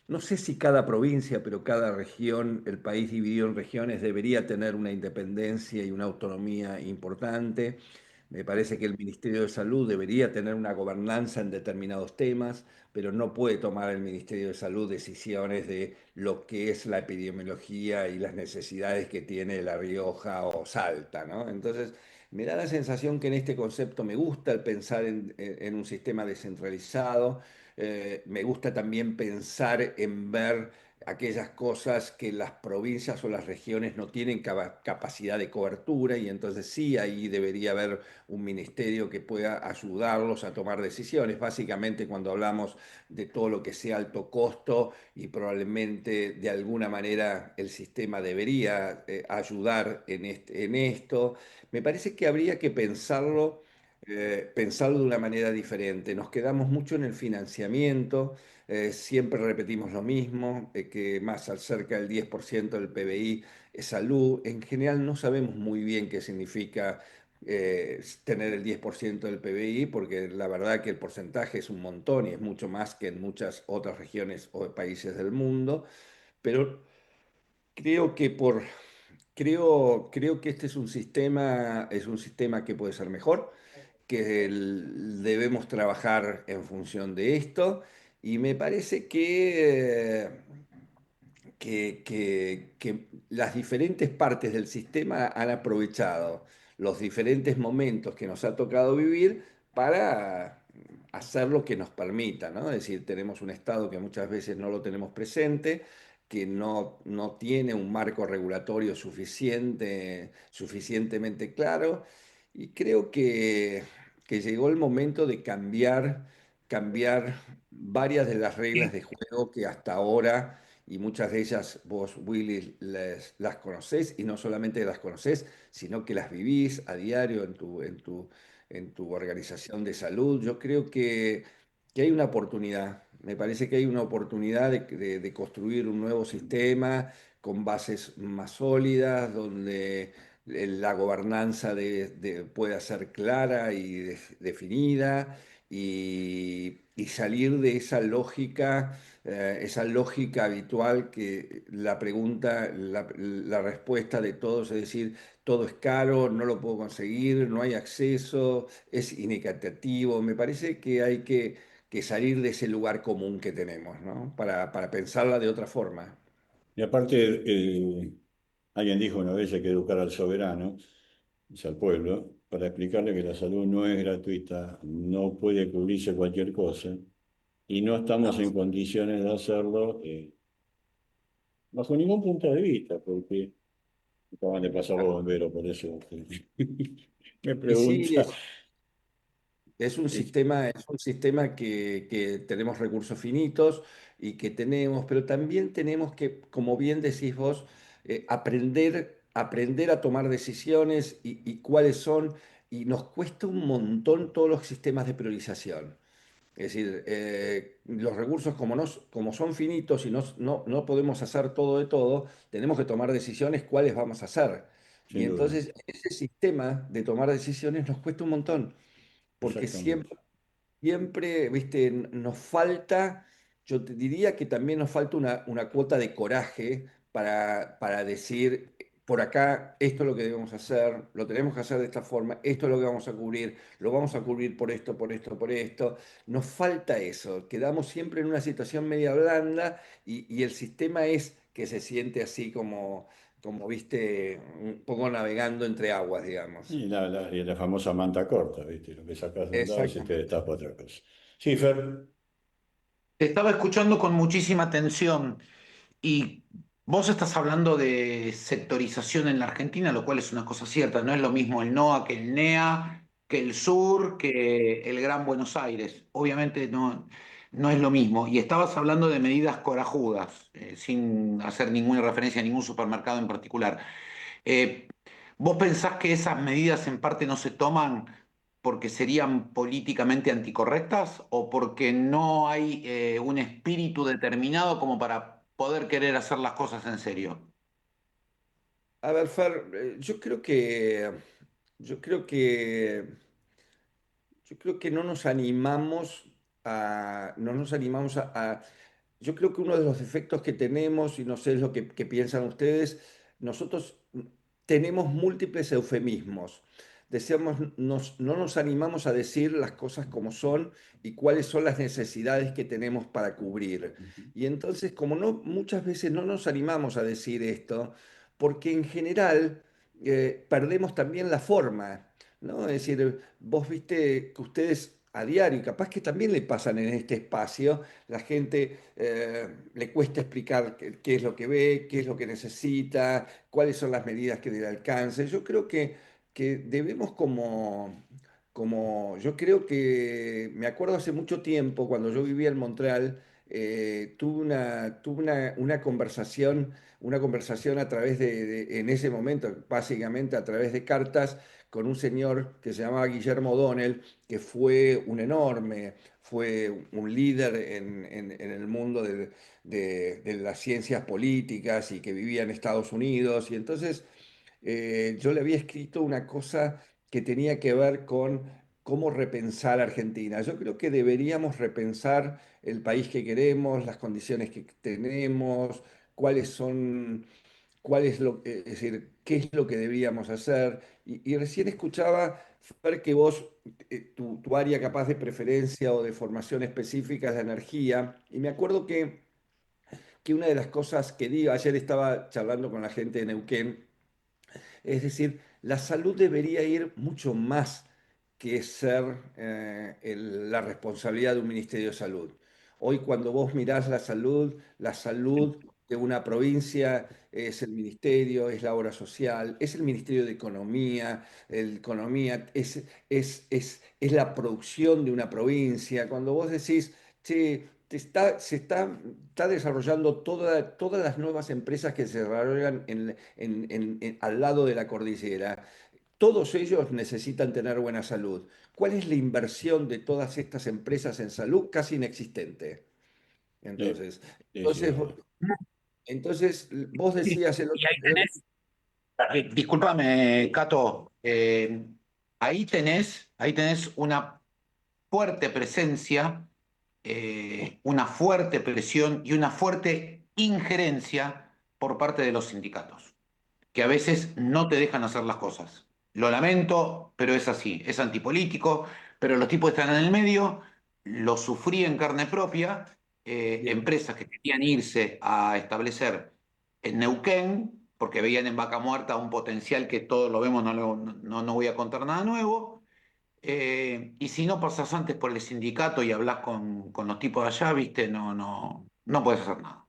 no sé si cada provincia, pero cada región, el país dividido en regiones, debería tener una independencia y una autonomía importante. Me parece que el Ministerio de Salud debería tener una gobernanza en determinados temas, pero no puede tomar el Ministerio de Salud decisiones de lo que es la epidemiología y las necesidades que tiene La Rioja o Salta, ¿no? Entonces, me da la sensación que en este concepto me gusta el pensar en un sistema descentralizado. Me gusta también pensar en ver aquellas cosas que las provincias o las regiones no tienen capacidad de cobertura, y entonces sí, ahí debería haber un ministerio que pueda ayudarlos a tomar decisiones. Básicamente cuando hablamos de todo lo que sea alto costo, y probablemente de alguna manera el sistema debería ayudar en esto, me parece que habría que pensarlo de una manera diferente. Nos quedamos mucho en el financiamiento, siempre repetimos lo mismo, que más cerca del 10% del PBI es salud. En general no sabemos muy bien qué significa tener el 10% del PBI, porque la verdad que el porcentaje es un montón y es mucho más que en muchas otras regiones o países del mundo, pero creo que creo que este es un sistema que puede ser mejor, que debemos trabajar en función de esto, y me parece que las diferentes partes del sistema han aprovechado los diferentes momentos que nos ha tocado vivir para hacer lo que nos permita, ¿no? Es decir, tenemos un Estado que muchas veces no lo tenemos presente, que no tiene un marco regulatorio suficientemente claro, y creo que llegó el momento de cambiar varias de las reglas de juego que hasta ahora, y muchas de ellas vos, Willy, las conocés, y no solamente las conocés, sino que las vivís a diario en tu organización de salud. Yo creo que hay una oportunidad, me parece que hay una oportunidad de construir un nuevo sistema con bases más sólidas, la gobernanza pueda ser clara y definida y salir de esa lógica habitual que la pregunta, la respuesta de todos es decir, todo es caro, no lo puedo conseguir, no hay acceso, es inequitativo. Me parece que hay que salir de ese lugar común que tenemos, ¿no? Para pensarla de otra forma. Y aparte, alguien dijo una vez hay que educar al soberano, o sea, al pueblo, para explicarle que la salud no es gratuita, no puede cubrirse cualquier cosa, y no estamos en condiciones de hacerlo bajo ningún punto de vista, porque acaban de pasar los bomberos, por eso me Y sí, pregunta. es un sistema que tenemos recursos finitos y que tenemos, pero también tenemos que, como bien decís vos, aprender a tomar decisiones y cuáles son, y nos cuesta un montón todos los sistemas de priorización. Es decir, los recursos como son finitos y no podemos hacer todo de todo, tenemos que tomar decisiones cuáles vamos a hacer. Y Sin duda, entonces ese sistema de tomar decisiones nos cuesta un montón porque exactamente. siempre, viste, nos falta, yo te diría que también nos falta una cuota de coraje para decir, por acá, esto es lo que debemos hacer, lo tenemos que hacer de esta forma, esto es lo que vamos a cubrir, lo vamos a cubrir por esto, por esto, por esto. Nos falta eso, quedamos siempre en una situación media blanda y el sistema es que se siente así como viste, un poco navegando entre aguas, digamos. Y la famosa manta corta, ¿viste? Lo que sacas de un lado y se te Exactamente. destapa otra cosa. Sí, Fer, Te estaba escuchando con muchísima atención y vos estás hablando de sectorización en la Argentina, lo cual es una cosa cierta. No es lo mismo el NOA que el NEA, que el sur, que el Gran Buenos Aires. Obviamente no es lo mismo. Y estabas hablando de medidas corajudas, sin hacer ninguna referencia a ningún supermercado en particular. Eh, ¿Vos pensás que esas medidas en parte no se toman porque serían políticamente anticorrectas o porque no hay un espíritu determinado como para poder querer hacer las cosas en serio? A ver, Fer, yo creo que, yo creo que no nos animamos yo creo que uno de los defectos que tenemos, y no sé es lo que piensan ustedes, nosotros tenemos múltiples eufemismos. No nos animamos a decir las cosas como son y cuáles son las necesidades que tenemos para cubrir. Y entonces, como no, muchas veces no nos animamos a decir esto, porque en general perdemos también la forma, ¿no? Es decir, vos viste que ustedes a diario, y capaz que también le pasan en este espacio, la gente le cuesta explicar qué es lo que ve, qué es lo que necesita, cuáles son las medidas que le alcance. Yo creo que debemos yo creo que, me acuerdo hace mucho tiempo, cuando yo vivía en Montreal, una conversación a través en ese momento, básicamente a través de cartas, con un señor que se llamaba Guillermo O'Donnell, que fue un líder en el mundo de las ciencias políticas y que vivía en Estados Unidos. Y entonces yo le había escrito una cosa que tenía que ver con cómo repensar Argentina. Yo creo que deberíamos repensar el país que queremos, las condiciones que tenemos, cuáles son es decir, qué es lo que debíamos hacer. Y recién escuchaba, Fer, que vos, tu área capaz de preferencia o de formación específica es de energía, y me acuerdo que una de las cosas que digo, ayer estaba charlando con la gente de Neuquén, es decir, la salud debería ir mucho más que ser la responsabilidad de un Ministerio de Salud. Hoy cuando vos mirás la salud de una provincia es el ministerio, es la obra social, es el Ministerio de Economía, economía es la producción de una provincia. Cuando vos decís, che, está desarrollando todas las nuevas empresas que se desarrollan al lado de la cordillera. Todos ellos necesitan tener buena salud. ¿Cuál es la inversión de todas estas empresas en salud? Casi inexistente. sí, Entonces, sí, sí, entonces, es verdad. entonces vos decías Y ahí tenés, Discúlpame, Cato. Ahí tenés una fuerte presencia, una fuerte presión y una fuerte injerencia por parte de los sindicatos, que a veces no te dejan hacer las cosas. Lo lamento, pero es así, es antipolítico, pero los tipos están en el medio, lo sufrí en carne propia, Bien. empresas que querían irse a establecer en Neuquén, porque veían en Vaca Muerta un potencial que todos lo vemos, no voy a contar nada nuevo, y si no pasas antes por el sindicato y hablas con los tipos de allá, viste, no puedes hacer nada.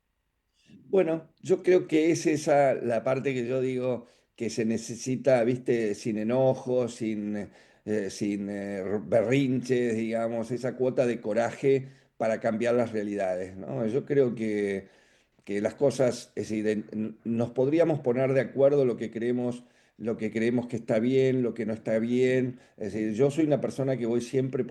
Bueno, yo creo que es esa la parte que yo digo que se necesita, viste, sin enojos, sin berrinches, digamos, esa cuota de coraje para cambiar las realidades, ¿no? Yo creo que las cosas, es decir, nos podríamos poner de acuerdo lo que creemos que está bien, lo que no está bien. Es decir, yo soy una persona que voy siempre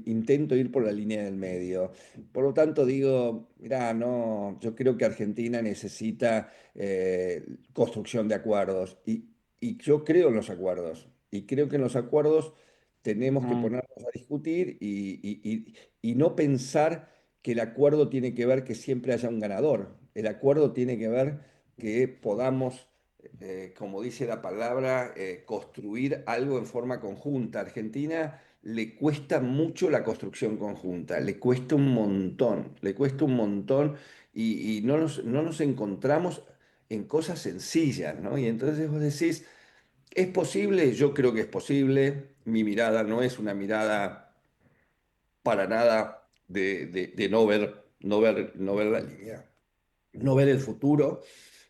intento ir por la línea del medio. Por lo tanto, digo, mirá, no, yo creo que Argentina necesita construcción de acuerdos y yo creo en los acuerdos y creo que en los acuerdos tenemos que Mm. ponernos a discutir y no pensar que el acuerdo tiene que ver que siempre haya un ganador. El acuerdo tiene que ver que podamos, como dice la palabra, construir algo en forma conjunta. A Argentina le cuesta mucho la construcción conjunta, le cuesta un montón y no nos encontramos en cosas sencillas, ¿no? Y entonces vos decís, ¿es posible? Yo creo que es posible. Mi mirada no es una mirada para nada de no ver la línea, no ver el futuro.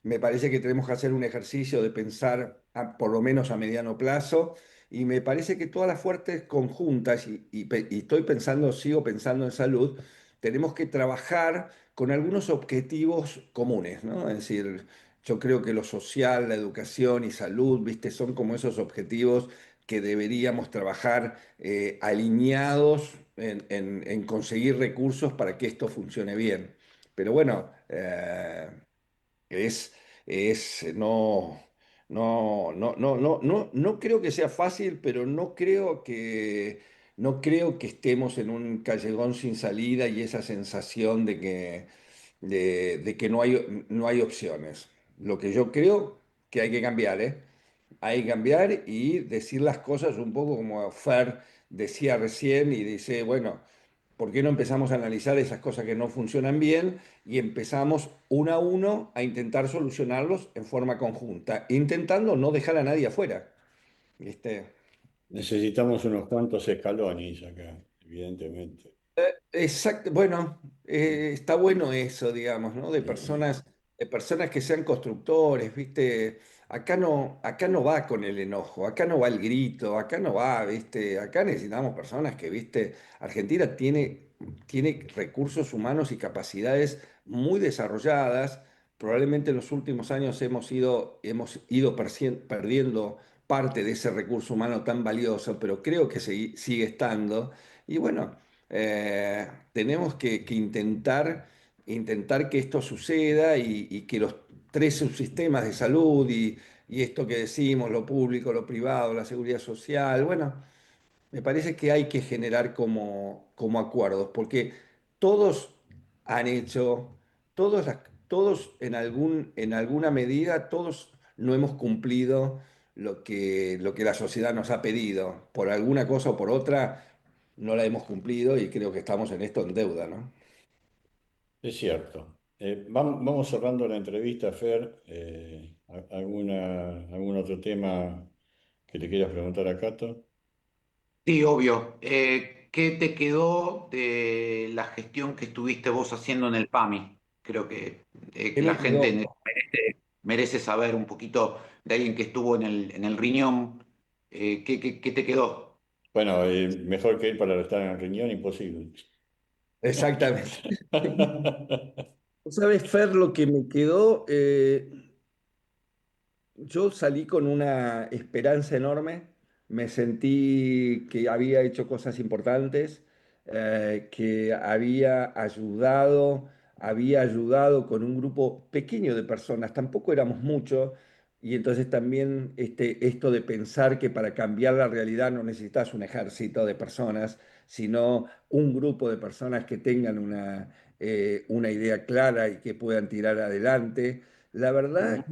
Me parece que tenemos que hacer un ejercicio de pensar por lo menos a mediano plazo y me parece que todas las fuerzas conjuntas, y estoy pensando, sigo pensando en salud, tenemos que trabajar con algunos objetivos comunes, ¿no? Es decir, yo creo que lo social, la educación y salud, ¿viste? Son como esos objetivos que deberíamos trabajar alineados en conseguir recursos para que esto funcione bien. Pero bueno, es, no creo que sea fácil, pero no creo que estemos en un callejón sin salida y esa sensación de que no hay opciones. Lo que yo creo que hay que cambiar, ¿eh? Hay que cambiar y decir las cosas un poco como Fer decía recién y dice, bueno, ¿por qué no empezamos a analizar esas cosas que no funcionan bien y empezamos uno a uno a intentar solucionarlos en forma conjunta, intentando no dejar a nadie afuera? ¿Viste? Necesitamos unos cuantos escalones acá, evidentemente. Exacto, bueno, está bueno eso, digamos, ¿no? Eh, De personas que sean constructores, ¿viste? Acá no va con el enojo, acá no va el grito, acá no va, ¿viste? Acá necesitamos personas que, ¿viste? Argentina tiene recursos humanos y capacidades muy desarrolladas. Probablemente en los últimos años hemos ido perdiendo parte de ese recurso humano tan valioso, pero creo que sigue estando. Y bueno. Tenemos que intentar que esto suceda y que los tres subsistemas de salud y esto que decimos, lo público, lo privado, la seguridad social, bueno, me parece que hay que generar como acuerdos, porque todos han hecho, todos en alguna medida, todos no hemos cumplido lo que la sociedad nos ha pedido. Por alguna cosa o por otra, no la hemos cumplido y creo que estamos en esto en deuda, ¿no? es cierto. Vamos cerrando la entrevista, Fer. ¿Algún otro tema que le quieras preguntar a Cato? Sí, obvio. ¿Qué te quedó de la gestión que estuviste vos haciendo en el PAMI? Creo ¿Qué que la me gente quedó? merece saber un poquito de alguien que estuvo en el riñón. ¿Qué te quedó? Bueno, mejor que ir para estar en el riñón, imposible. Exactamente. ¿Sabes, Fer, lo que me quedó? Yo salí con una esperanza enorme, me sentí que había hecho cosas importantes, que había ayudado con un grupo pequeño de personas, tampoco éramos muchos, Y entonces también esto de pensar que para cambiar la realidad no necesitas un ejército de personas, sino un grupo de personas que tengan una idea clara y que puedan tirar adelante. La verdad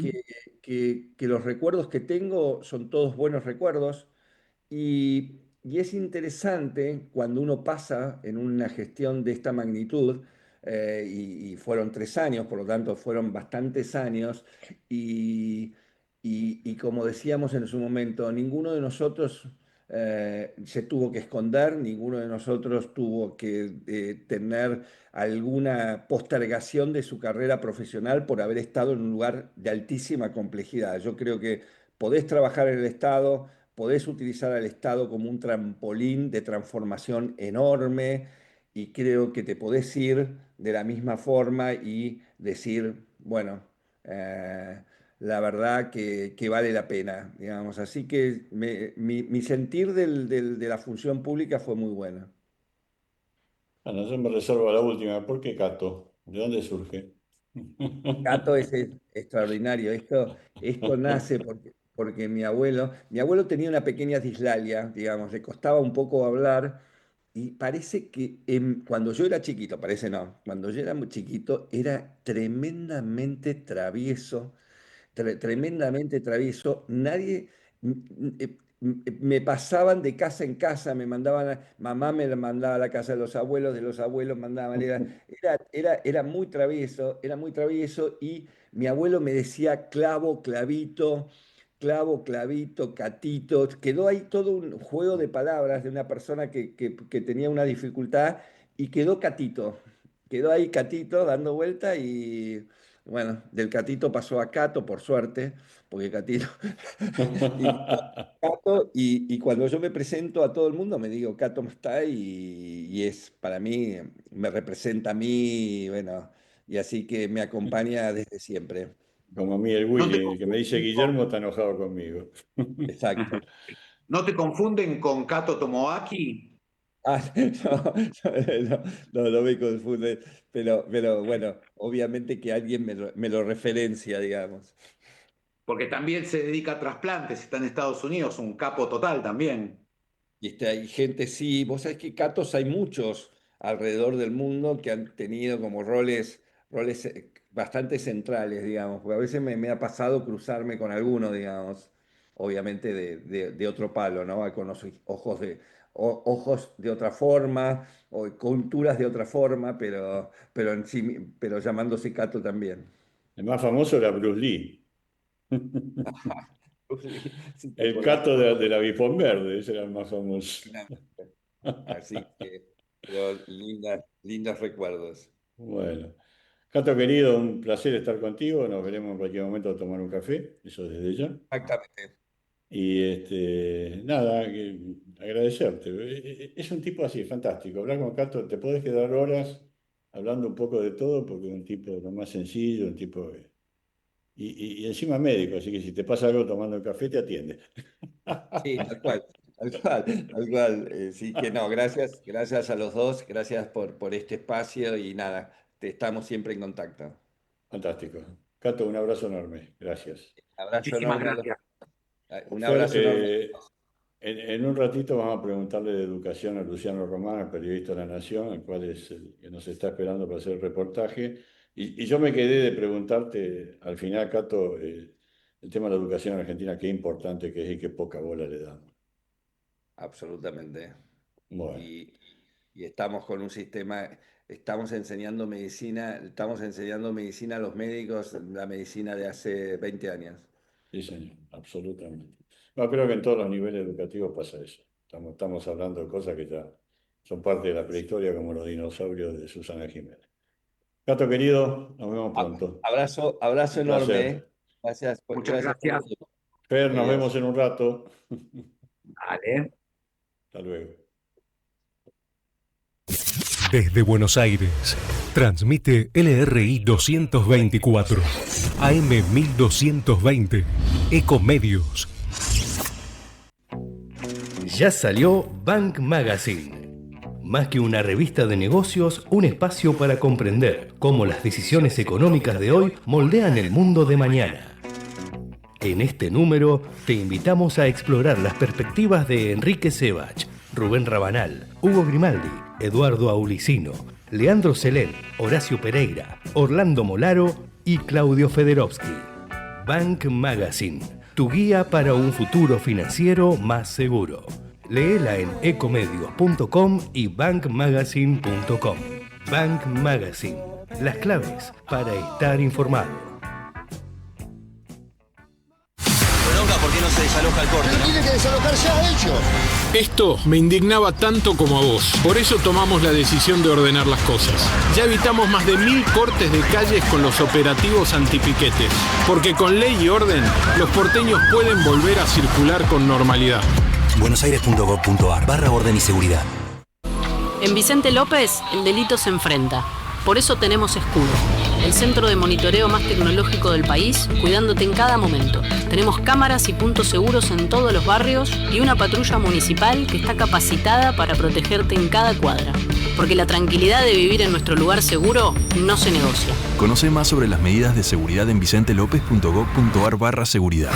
que los recuerdos que tengo son todos buenos recuerdos. Y es interesante cuando uno pasa en una gestión de esta magnitud, y fueron 3 años, por lo tanto fueron bastantes años, y, y como decíamos en su momento, ninguno de nosotros se tuvo que esconder, ninguno de nosotros tuvo que tener alguna postergación de su carrera profesional por haber estado en un lugar de altísima complejidad. Yo creo que podés trabajar en el Estado, podés utilizar al Estado como un trampolín de transformación enorme y creo que te podés ir de la misma forma y decir, bueno, la verdad que vale la pena, digamos. Así que mi sentir de la función pública fue muy bueno. Bueno, yo me reservo la última. ¿Por qué Cato? ¿De dónde surge? Cato es extraordinario. Esto nace porque mi abuelo tenía una pequeña dislalia, digamos, le costaba un poco hablar y parece que cuando yo era chiquito, parece no, cuando yo era muy chiquito era tremendamente travieso, tremendamente travieso. Nadie, me pasaban de casa en casa, me mandaban, mamá me mandaba a la casa de los abuelos mandaban, era muy travieso y mi abuelo me decía clavo, clavito, catito. Quedó ahí todo un juego de palabras de una persona que tenía una dificultad y quedó catito. Quedó ahí catito dando vuelta y bueno, del catito pasó a Cato, por suerte, porque catito. Y, Cato, y cuando yo me presento a todo el mundo me digo Cato está y es para mí, me representa a mí, bueno, y así que me acompaña desde siempre. Como a mí el No te Willy, el que me dice confunden Guillermo está enojado conmigo. Exacto. ¿No te confunden con Kato Tomoaki? Ah, no me confunde, pero bueno, obviamente que alguien me lo referencia, digamos. Porque también se dedica a trasplantes, está en Estados Unidos, un capo total también. Y hay gente, sí, vos sabés que catos hay muchos alrededor del mundo que han tenido como roles bastante centrales, digamos, porque a veces me ha pasado cruzarme con alguno, digamos, obviamente de otro palo, ¿no? Con los ojos de otra forma, o culturas de otra forma, pero, pero llamándose cato también. El más famoso era Bruce Lee. Sí, te El acordás Cato todo. de la Bifón Verde, ese era el más famoso. Así que, pero lindos recuerdos. Bueno, Cato querido, un placer estar contigo. Nos veremos en cualquier momento a tomar un café, eso desde ya. Exactamente. Y nada, agradecerte. Es un tipo así, fantástico. Hablar con Cato, te podés quedar horas hablando un poco de todo, porque es un tipo lo más sencillo, un tipo. Y encima médico, así que si te pasa algo tomando el café, te atiende. Sí, tal cual, tal cual, tal cual. Sí que no, gracias a los dos, gracias por este espacio y nada, estamos siempre en contacto. Fantástico. Cato, un abrazo enorme. Gracias. Abrazo Muchísimas enorme. gracias. Un Fer, abrazo enorme. en un ratito vamos a preguntarle de educación a Luciano Román, el periodista de La Nación, el cual es el que nos está esperando para hacer el reportaje. Y yo me quedé de preguntarte al final, Cato, el tema de la educación en Argentina, qué importante que es y qué poca bola le damos. Absolutamente. Bueno, Y estamos con un sistema, estamos enseñando medicina a los médicos, la medicina de hace 20 años. sí, señor, absolutamente. No, creo que en todos los niveles educativos pasa eso. Estamos hablando de cosas que ya son parte de la prehistoria, como los dinosaurios de Susana Jiménez. Cato querido, nos vemos pronto. Abrazo Un enorme. placer. Gracias Muchas gracias. todo. Fer, nos Adiós. vemos en un rato. Dale. Hasta luego. Desde Buenos Aires, transmite LRI 224, AM 1220, Ecomedios. Ya salió Bank Magazine. Más que una revista de negocios, un espacio para comprender cómo las decisiones económicas de hoy moldean el mundo de mañana. En este número te invitamos a explorar las perspectivas de Enrique Sebach, Rubén Rabanal, Hugo Grimaldi, Eduardo Aulicino, Leandro Selén, Horacio Pereira, Orlando Molaro y Claudio Federovsky. Bank Magazine, tu guía para un futuro financiero más seguro. Léela en ecomedios.com y bankmagazine.com. Bank Magazine, las claves para estar informado. ¿Por qué no se desaloja el corte? Pero tiene que desalojar ya ellos. Esto me indignaba tanto como a vos. Por eso tomamos la decisión de ordenar las cosas. Ya evitamos más de 1000 cortes de calles con los operativos antipiquetes. Porque con ley y orden, los porteños pueden volver a circular con normalidad. buenosaires.gov.ar/orden y seguridad. En Vicente López, el delito se enfrenta. Por eso tenemos Escudo, el centro de monitoreo más tecnológico del país, cuidándote en cada momento. Tenemos cámaras y puntos seguros en todos los barrios y una patrulla municipal que está capacitada para protegerte en cada cuadra. Porque la tranquilidad de vivir en nuestro lugar seguro no se negocia. Conoce más sobre las medidas de seguridad en vicentelopez.gov.ar/seguridad.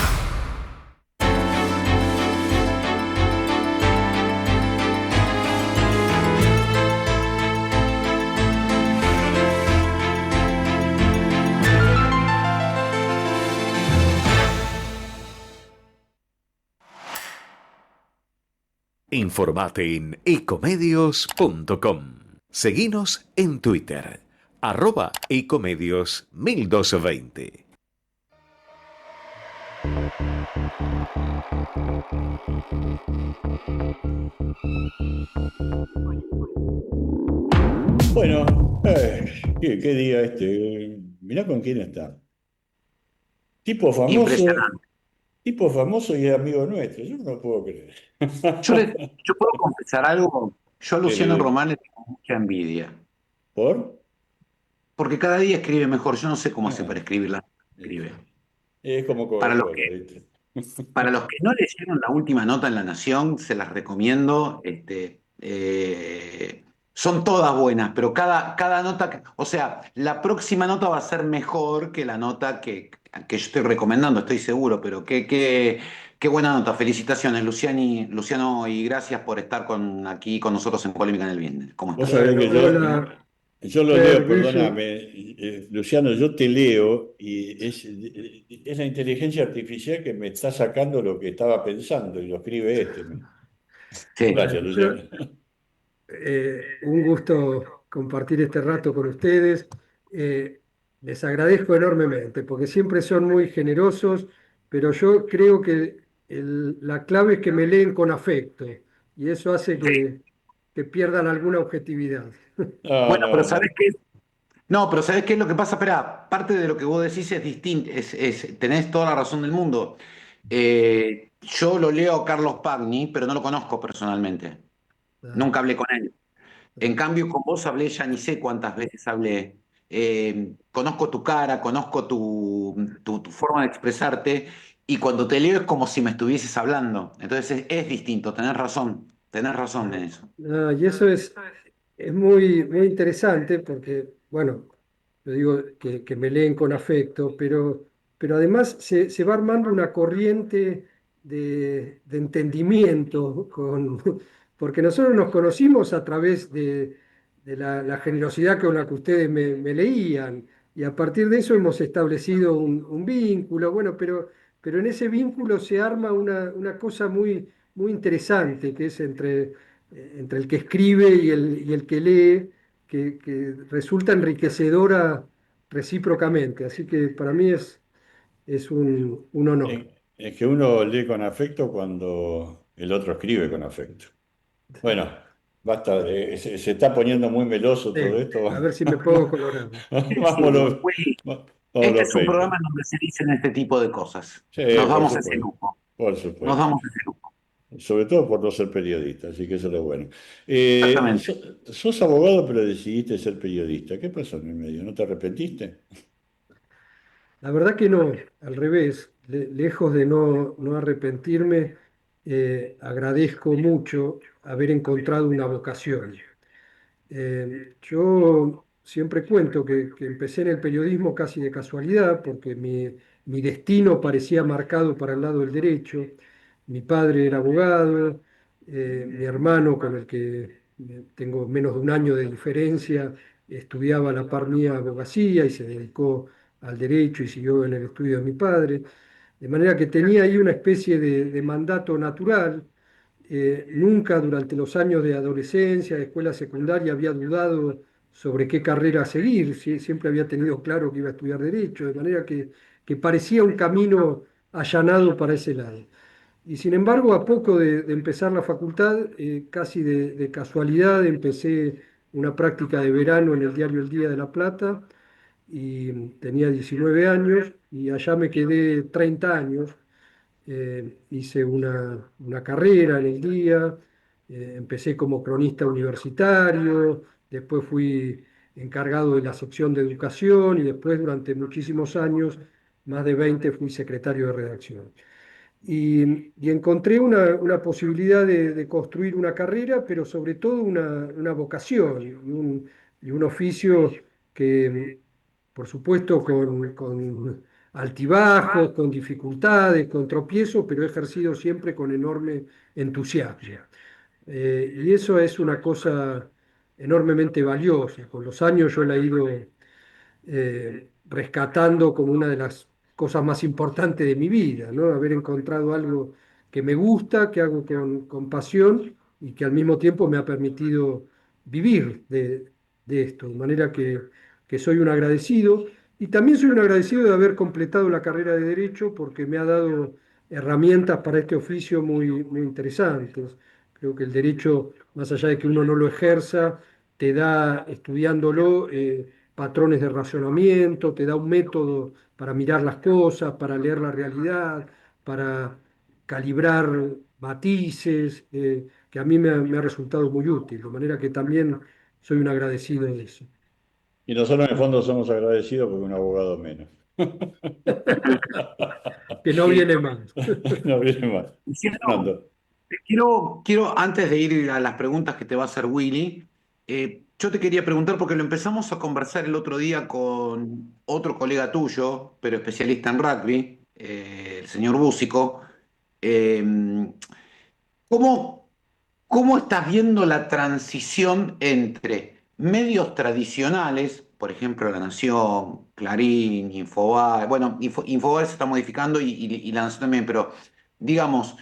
Informate en ecomedios.com. Seguinos en Twitter, @ecomedios1220. Bueno, ¿qué día este? Mirá con quién está. Tipo famoso, Impresionante. tipo famoso y amigo nuestro. Yo no lo puedo creer. Yo puedo confesar algo. Yo a Luciano Sí. Román le tengo mucha envidia. ¿Por? Porque cada día escribe mejor. Yo no sé cómo hace para escribirla. Escribe. Es como Para los Coca-Cola, ¿viste? Para los que no leyeron la última nota en La Nación, se las recomiendo. Son todas buenas, pero cada nota, o sea, la próxima nota va a ser mejor que la nota que yo estoy recomendando, estoy seguro, pero qué buena nota. Felicitaciones, Luciano, y gracias por estar aquí con nosotros en Polémica en el Viernes. ¿Cómo Vos estás? sabés que yo lo leo, Servicio. perdóname, Luciano, yo te leo y es la inteligencia artificial que me está sacando lo que estaba pensando y lo escribe este. Sí. Gracias, Luciano. Un gusto compartir este rato con ustedes. Les agradezco enormemente porque siempre son muy generosos, pero yo creo que la clave es que me leen con afecto y eso hace que pierdan alguna objetividad. Bueno, pero ¿sabés qué? No, pero ¿sabés qué es lo que pasa? Espera, parte de lo que vos decís es distinto, tenés toda la razón del mundo. Yo lo leo a Carlos Pagni, pero no lo conozco personalmente. Nunca hablé con él. En cambio, con vos hablé, ya ni sé cuántas veces hablé. Conozco tu cara, conozco tu forma de expresarte, y cuando te leo es como si me estuvieses hablando. Entonces es distinto, tenés razón en eso. Y eso es muy, muy interesante porque, bueno, yo digo que me leen con afecto, pero además se va armando una corriente de entendimiento, porque nosotros nos conocimos a través de la generosidad con la que ustedes me leían, y a partir de eso hemos establecido un vínculo, bueno, pero en ese vínculo se arma una cosa muy, muy interesante, que es entre el que escribe y el que lee, que resulta enriquecedora recíprocamente. Así que para mí es un honor. Es que uno lee con afecto cuando el otro escribe con afecto. Bueno, basta, se está poniendo muy meloso todo esto. A ver si me puedo colorar. Vámonos. Este es un programa en donde se dicen este tipo de cosas. Sí, Nos por damos supuesto, ese lujo. por supuesto. Nos damos ese lujo. Sobre todo por no ser periodista, así que eso es lo bueno. Exactamente. Sos abogado, pero decidiste ser periodista. ¿Qué pasó en el medio? ¿No te arrepentiste? La verdad que no, al revés, lejos de no arrepentirme, agradezco mucho haber encontrado una vocación. Yo siempre cuento que empecé en el periodismo casi de casualidad, porque mi mi destino parecía marcado para el lado del derecho. Mi padre era abogado, mi hermano, con el que tengo menos de un año de diferencia, estudiaba a la par mía abogacía y se dedicó al derecho y siguió en el estudio de mi padre. De manera que tenía ahí una especie de mandato natural. Nunca durante los años de adolescencia, de escuela secundaria, había dudado sobre qué carrera seguir. Siempre había tenido claro que iba a estudiar derecho, de manera que parecía un camino allanado para ese lado. Y sin embargo, a poco de empezar la facultad, casi de casualidad, empecé una práctica de verano en el diario El Día de La Plata y tenía 19 años y allá me quedé 30 años. Hice una carrera en el día, empecé como cronista universitario, después fui encargado de la sección de educación y después durante muchísimos años, más de 20, fui secretario de redacción. Y encontré una posibilidad de construir una carrera, pero sobre todo una vocación y un oficio que, por supuesto, con altibajos, con dificultades, con tropiezos, pero he ejercido siempre con enorme entusiasmo. Y eso es una cosa enormemente valiosa. Con los años yo la he ido rescatando como una de las cosas más importantes de mi vida, ¿no? Haber encontrado algo que me gusta, que hago con pasión y que al mismo tiempo me ha permitido vivir de esto, de manera que soy un agradecido. Y también soy un agradecido de haber completado la carrera de Derecho porque me ha dado herramientas para este oficio muy interesantes. Creo que el derecho, más allá de que uno no lo ejerza, te da, estudiándolo, patrones de razonamiento, te da un método para mirar las cosas, para leer la realidad, para calibrar matices, que a mí me ha resultado muy útil, de manera que también soy un agradecido de eso. Y nosotros en el fondo somos agradecidos porque un abogado menos. Que no viene más. No viene más. Fernando. Quiero, antes de ir a las preguntas que te va a hacer Willy, yo te quería preguntar, porque lo empezamos a conversar el otro día con otro colega tuyo, pero especialista en rugby, el señor Búsico. ¿Cómo, ¿Cómo estás viendo la transición entre medios tradicionales, por ejemplo, La Nación, Clarín, Infobae? Bueno, Infobae se está modificando y La Nación también, pero digamos,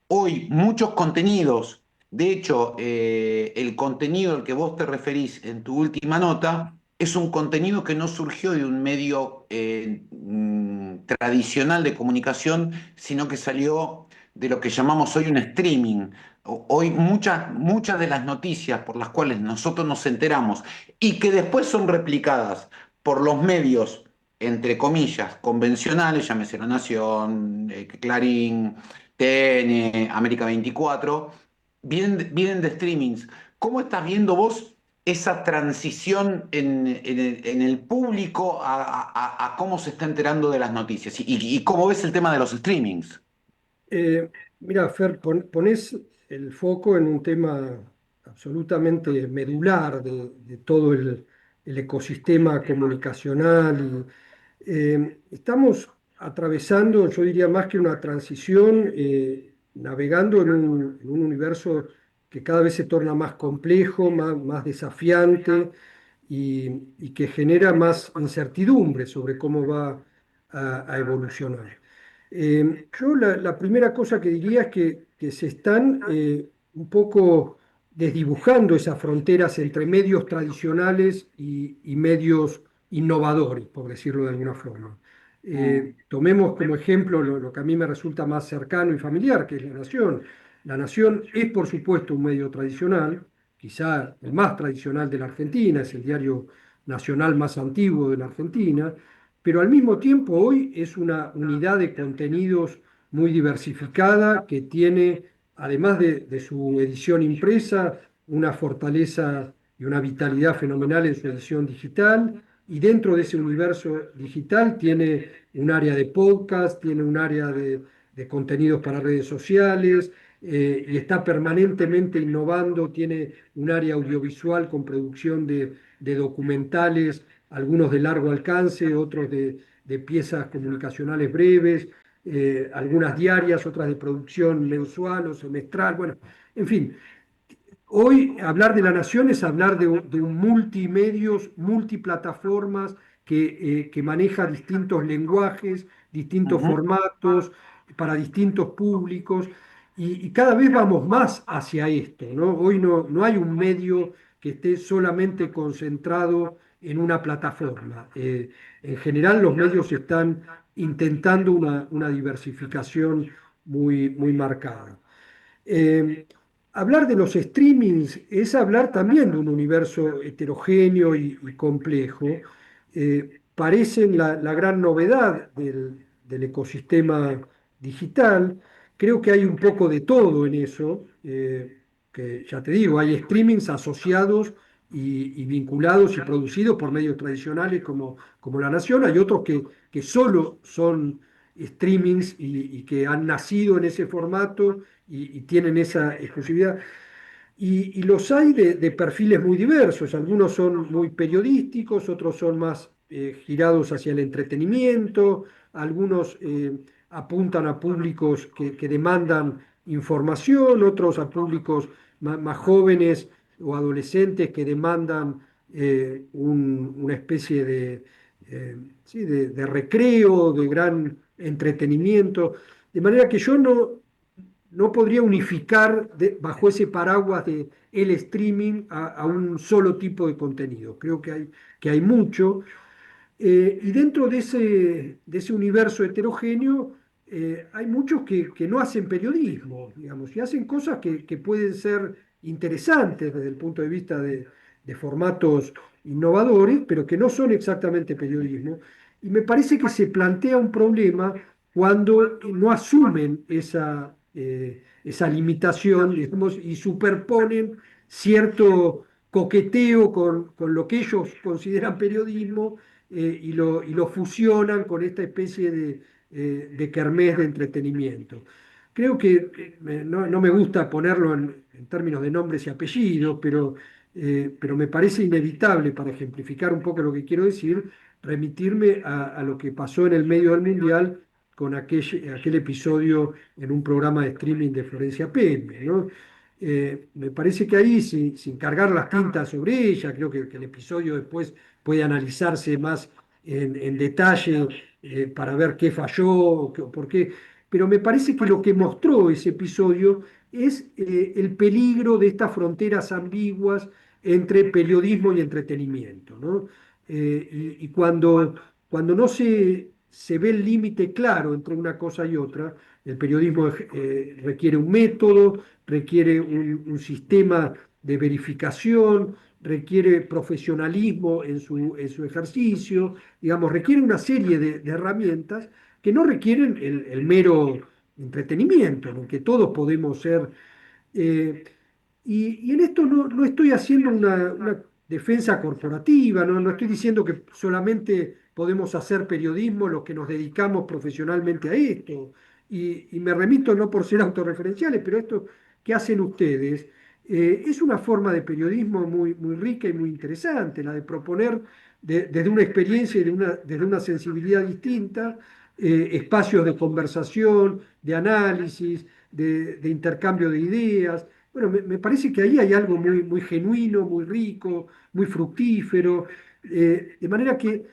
hoy muchos contenidos, de hecho, el contenido al que vos te referís en tu última nota es un contenido que no surgió de un medio tradicional de comunicación, sino que salió de lo que llamamos hoy un streaming. Hoy muchas de las noticias por las cuales nosotros nos enteramos y que después son replicadas por los medios, entre comillas, convencionales, llámese La Nación, Clarín, TN, América 24, vienen de streamings. ¿Cómo estás viendo vos esa transición en el público a cómo se está enterando de las noticias? ¿Y cómo ves el tema de los streamings? Mira, Fer, pones el foco en un tema absolutamente medular de todo el ecosistema comunicacional. Estamos atravesando, yo diría más que una transición, navegando en un universo que cada vez se torna más complejo, más desafiante y que genera más incertidumbre sobre cómo va a evolucionar. Yo la primera cosa que diría es que se están un poco desdibujando esas fronteras entre medios tradicionales y medios innovadores, por decirlo de alguna forma. Tomemos como ejemplo lo que a mí me resulta más cercano y familiar, que es La Nación. La Nación es, por supuesto, un medio tradicional, quizá el más tradicional de la Argentina, es el diario nacional más antiguo de la Argentina, pero al mismo tiempo hoy es una unidad de contenidos muy diversificada que tiene, además de su edición impresa, una fortaleza y una vitalidad fenomenal en su edición digital, y dentro de ese universo digital tiene un área de podcast, tiene un área de contenidos para redes sociales, y está permanentemente innovando, tiene un área audiovisual con producción de documentales, algunos de largo alcance, otros de de piezas comunicacionales breves, algunas diarias, otras de producción mensual o semestral, bueno, en fin. Hoy hablar de La Nación es hablar de un multimedios, multiplataformas que maneja distintos lenguajes, distintos formatos, para distintos públicos, y cada vez vamos más hacia esto, ¿no? Hoy no hay un medio que esté solamente concentrado en una plataforma. En general los medios están intentando una diversificación muy marcada. Hablar de los streamings es hablar también de un universo heterogéneo y complejo. Parecen la gran novedad del ecosistema digital. Creo que hay un poco de todo en eso, que ya te digo, hay streamings asociados y vinculados y producidos por medios tradicionales como La Nación. Hay otros que solo son streamings y que han nacido en ese formato y tienen esa exclusividad. Y los hay de perfiles muy diversos. Algunos son muy periodísticos, otros son más girados hacia el entretenimiento, algunos apuntan a públicos que demandan información, otros a públicos más jóvenes o adolescentes que demandan una especie sí, de recreo, de gran entretenimiento. De manera que yo no podría unificar bajo ese paraguas de el streaming a un solo tipo de contenido. Creo que hay mucho. Y dentro de ese universo heterogéneo hay muchos que no hacen periodismo, digamos, y hacen cosas que pueden ser interesantes desde el punto de vista de formatos innovadores, pero que no son exactamente periodismo. Y me parece que se plantea un problema cuando no asumen esa limitación, digamos, y superponen cierto coqueteo con lo que ellos consideran periodismo y lo fusionan con esta especie de kermés de entretenimiento. Creo que no me gusta ponerlo en términos de nombres y apellidos, pero me parece inevitable, para ejemplificar un poco lo que quiero decir, remitirme a lo que pasó en el medio del Mundial con aquel episodio en un programa de streaming de Florencia Pérez, ¿no? Me parece que ahí, sin cargar las tintas sobre ella, creo que el episodio después puede analizarse más en detalle para ver qué falló, por qué, pero me parece que lo que mostró ese episodio es el peligro de estas fronteras ambiguas entre periodismo y entretenimiento, ¿no? Y cuando no se ve el límite claro entre una cosa y otra, el periodismo requiere un método, requiere un sistema de verificación, requiere profesionalismo en su ejercicio, digamos, requiere una serie de herramientas que no requieren el mero entretenimiento, en el que todos podemos ser. Y en esto no estoy haciendo una defensa corporativa, no estoy diciendo que solamente podemos hacer periodismo los que nos dedicamos profesionalmente a esto. Y me remito no por ser autorreferenciales, pero esto que hacen ustedes es una forma de periodismo muy rica y muy interesante, la de proponer desde una experiencia y desde una sensibilidad distinta espacios de conversación, de análisis, de intercambio de ideas. Bueno, me parece que ahí hay algo muy genuino, muy rico, muy fructífero, de manera que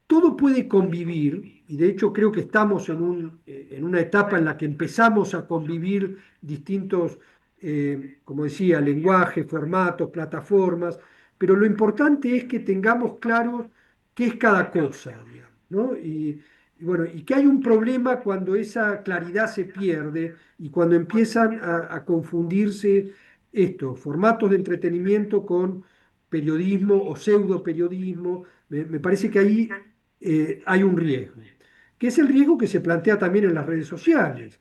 todo puede convivir, y de hecho creo que estamos en una etapa en la que empezamos a convivir distintos, como decía, lenguajes, formatos, plataformas, pero lo importante es que tengamos claro qué es cada cosa, digamos, ¿no? Bueno, y que hay un problema cuando esa claridad se pierde y cuando empiezan a confundirse formatos de entretenimiento con periodismo o pseudo periodismo. Me parece que ahí hay un riesgo, que es el riesgo que se plantea también en las redes sociales.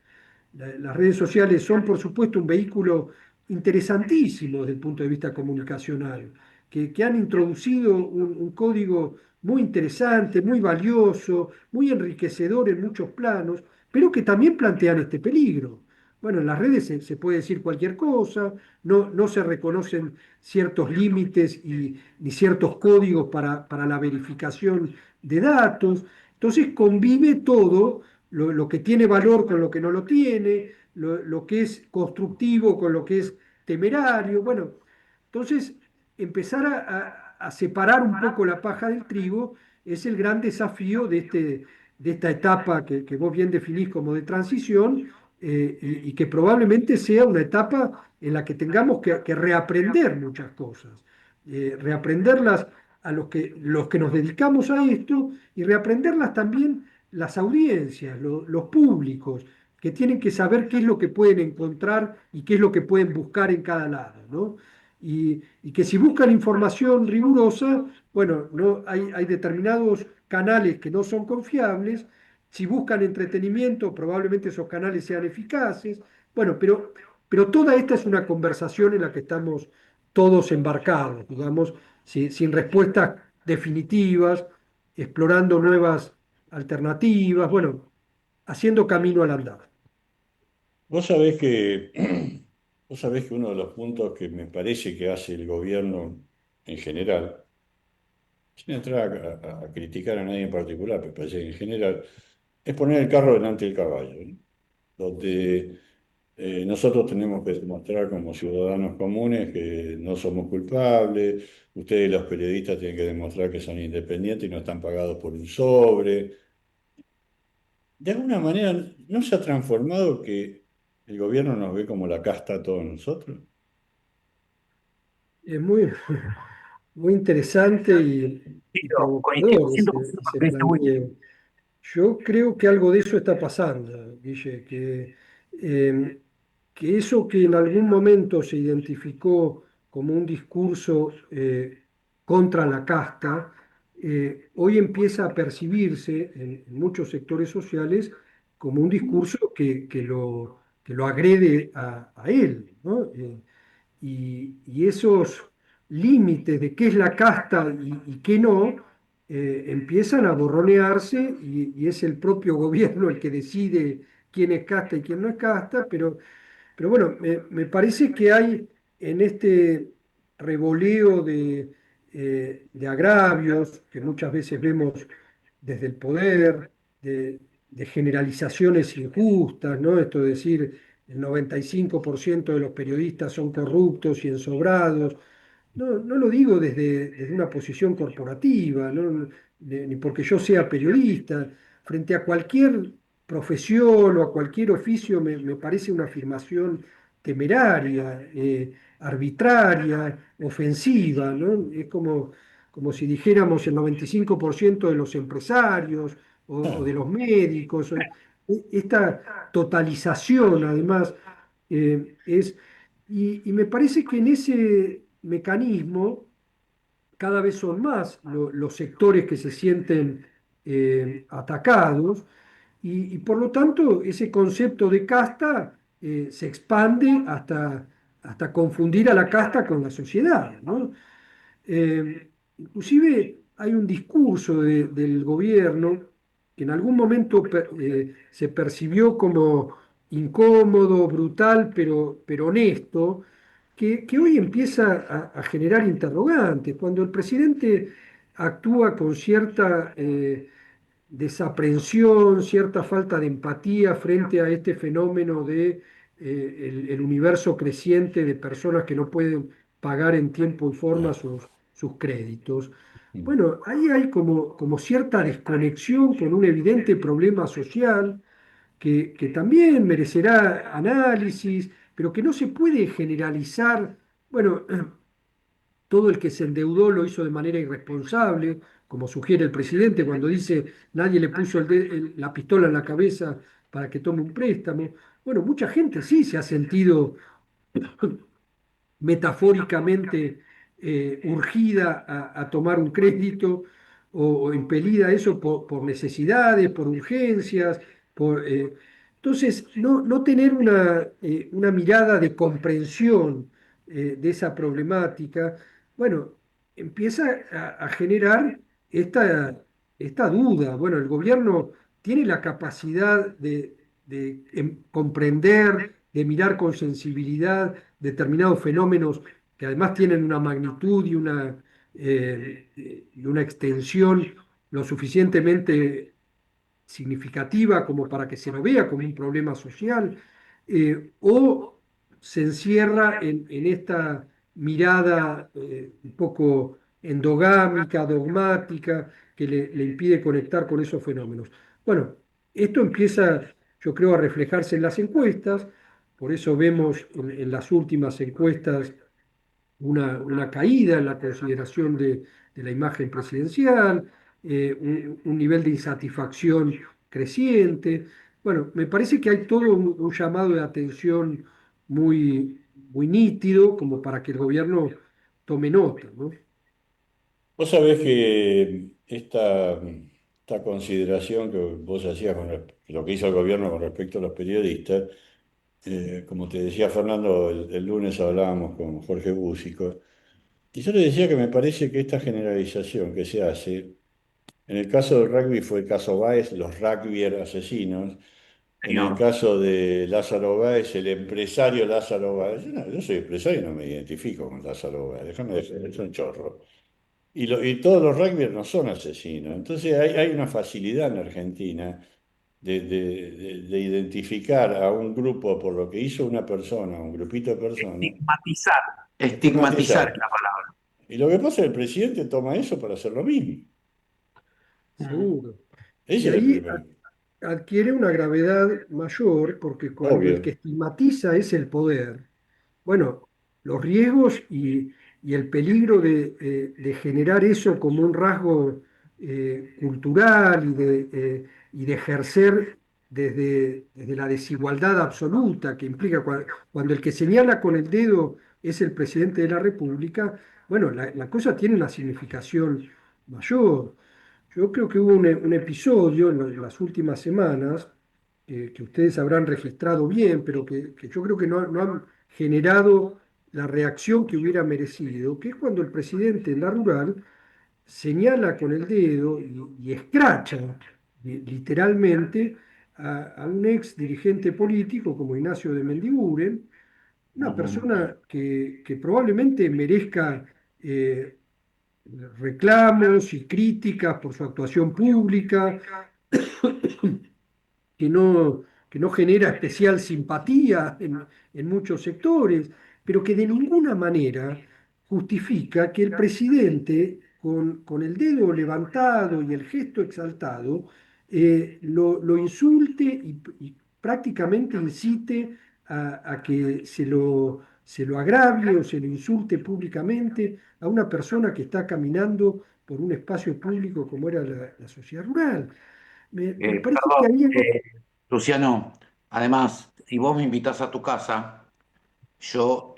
Las redes sociales son, por supuesto, un vehículo interesantísimo desde el punto de vista comunicacional, que han introducido un código muy interesante, muy valioso, muy enriquecedor en muchos planos, pero que también plantean este peligro. Bueno, en las redes se puede decir cualquier cosa, no se reconocen ciertos límites ni ciertos códigos para la verificación de datos. Entonces convive todo, lo que tiene valor con lo que no lo tiene, lo que es constructivo con lo que es temerario. Bueno, entonces empezar a separar un poco la paja del trigo es el gran desafío de esta etapa que vos bien definís como de transición, y que probablemente sea una etapa en la que tengamos que reaprender muchas cosas, reaprenderlas a los que nos dedicamos a esto, y reaprenderlas también las audiencias, los públicos, que tienen que saber qué es lo que pueden encontrar y qué es lo que pueden buscar en cada lado, ¿no? Y que si buscan información rigurosa, bueno, no, hay determinados canales que no son confiables. Si buscan entretenimiento, probablemente esos canales sean eficaces. Bueno, pero toda esta es una conversación en la que estamos todos embarcados, digamos, sin respuestas definitivas, explorando nuevas alternativas, bueno, haciendo camino al andar. Vos sabés que, vos sabés que uno de los puntos que me parece que hace el gobierno en general, sin entrar a criticar a nadie en particular, pero parece que en general, es poner el carro delante del caballo, ¿no? Donde nosotros tenemos que demostrar como ciudadanos comunes que no somos culpables, ustedes los periodistas tienen que demostrar que son independientes y no están pagados por un sobre. De alguna manera, ¿no se ha transformado que el gobierno nos ve como la casta a todos nosotros? Es muy interesante y provocador ese planteo. Yo creo que algo de eso está pasando, Guille, que eso que en algún momento se identificó como un discurso contra la casta, hoy empieza a percibirse en muchos sectores sociales como un discurso que lo agrede a él, ¿no? Y esos límites de qué es la casta y qué no, empiezan a borronearse, y es el propio gobierno el que decide quién es casta y quién no es casta, pero bueno, me parece que hay en este revoleo de agravios que muchas veces vemos desde el poder, de generalizaciones injustas, ¿no? Esto de decir, el 95% de los periodistas son corruptos y ensobrados. No lo digo desde una posición corporativa, ¿no? Ni porque yo sea periodista. Frente a cualquier profesión o a cualquier oficio me parece una afirmación temeraria, arbitraria, ofensiva, ¿no? Es como si dijéramos el 95% de los empresarios o de los médicos. Esta totalización, además, es... Y me parece que en ese mecanismo cada vez son más los sectores que se sienten atacados, y por lo tanto ese concepto de casta se expande hasta confundir a la casta con la sociedad, ¿no? Inclusive hay un discurso del gobierno que en algún momento se percibió como incómodo, brutal, pero honesto, que hoy empieza a generar interrogantes. Cuando el presidente actúa con cierta desaprensión, cierta falta de empatía frente a este fenómeno de el universo creciente de personas que no pueden pagar en tiempo y forma sus créditos. Bueno, ahí hay como cierta desconexión con un evidente problema social que también merecerá análisis, pero que no se puede generalizar. Bueno, todo el que se endeudó lo hizo de manera irresponsable, como sugiere el presidente cuando dice nadie le puso la pistola en la cabeza para que tome un préstamo. Bueno, mucha gente sí se ha sentido metafóricamente urgida a tomar un crédito, o impelida a eso por necesidades, por urgencias, entonces no tener una mirada de comprensión de esa problemática, bueno, empieza a generar esta duda. Bueno, el gobierno tiene la capacidad de comprender, de mirar con sensibilidad determinados fenómenos que además tienen una magnitud y una extensión lo suficientemente significativa como para que se lo vea como un problema social, o se encierra en esta mirada un poco endogámica, dogmática, que le impide conectar con esos fenómenos. Bueno, esto empieza, yo creo, a reflejarse en las encuestas, por eso vemos en las últimas encuestas una caída en la consideración de la imagen presidencial, un nivel de insatisfacción creciente. Bueno, me parece que hay todo un llamado de atención muy nítido como para que el gobierno tome nota, ¿no? Vos sabés que esta consideración que vos hacías lo que hizo el gobierno con respecto a los periodistas, como te decía Fernando, el lunes hablábamos con Jorge Búsico, y yo le decía que me parece que esta generalización que se hace, en el caso del rugby fue el caso Báez, los rugbyer asesinos, en el caso de Lázaro Báez, el empresario Lázaro Báez. Yo soy empresario y no me identifico con Lázaro Báez, déjame decir, es un chorro. Y todos los rugbyers no son asesinos. Entonces hay una facilidad en Argentina de identificar a un grupo por lo que hizo una persona, un grupito de personas. Estigmatizar es la palabra. Y lo que pasa es que el presidente toma eso para hacer lo mismo. Seguro. Ese Y es el ahí problema. adquiere una gravedad mayor porque cuando el que Obvio. estigmatiza es el poder, bueno, los riesgos y el peligro de generar eso como un rasgo cultural y de ejercer desde la desigualdad absoluta que implica cuando el que señala con el dedo es el presidente de la República, bueno, la cosa tiene una significación mayor. Yo creo que hubo un episodio en las últimas semanas que ustedes habrán registrado bien, pero que yo creo que no han generado la reacción que hubiera merecido, que es cuando el presidente en la rural señala con el dedo y escracha literalmente a un ex dirigente político como Ignacio de Mendiguren, una persona que probablemente merezca reclamos y críticas por su actuación pública, que no genera especial simpatía en muchos sectores, pero que de ninguna manera justifica que el presidente, con el dedo levantado y el gesto exaltado, lo insulte y prácticamente incite a que se lo agravie o se lo insulte públicamente a una persona que está caminando por un espacio público como era la sociedad rural. Me parece que Perdón, ahí hay Luciano, además, si vos me invitás a tu casa, yo,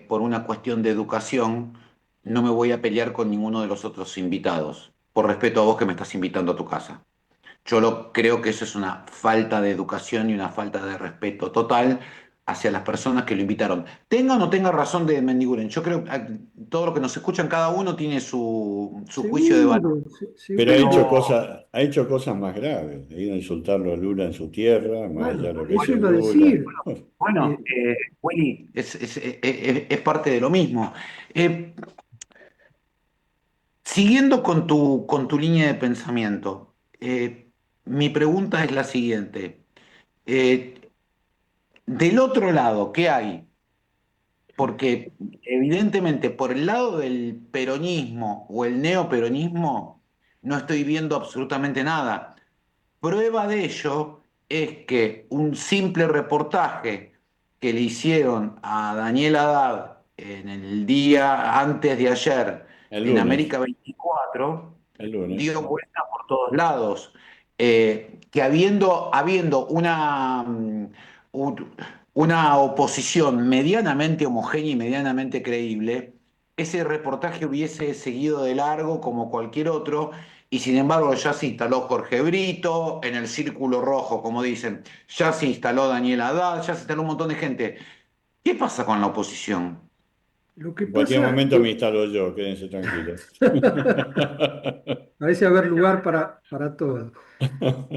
por una cuestión de educación, no me voy a pelear con ninguno de los otros invitados, por respeto a vos que me estás invitando a tu casa. Creo que eso es una falta de educación y una falta de respeto total hacia las personas que lo invitaron. Tenga o no tenga razón de Mendiguren, yo creo que todo lo que nos escuchan, cada uno tiene su juicio de valor. Pero ha hecho Pero cosas más graves. Ha ido a insultarlo a Lula en su tierra, más allá de lo que eso hizo iba a Lula. decir. bueno, Willy, es parte de lo mismo. Eh, Siguiendo con tu línea de pensamiento, mi pregunta es la siguiente. Eh, del otro lado, ¿qué hay? Porque evidentemente por el lado del peronismo o el neoperonismo no estoy viendo absolutamente nada. Prueba de ello es que un simple reportaje que le hicieron a Daniel Haddad en el día antes de ayer El en lunes. América 24 El lunes. dio vuelta por todos lados. Que habiendo una oposición medianamente homogénea y medianamente creíble, ese reportaje hubiese seguido de largo como cualquier otro, y sin embargo ya se instaló Jorge Brito en el círculo rojo, como dicen, ya se instaló Daniel Haddad, ya se instaló un montón de gente. ¿Qué pasa con la oposición? Lo que En cualquier pasa, momento me instalo yo, quédense tranquilos. parece haber lugar para todo.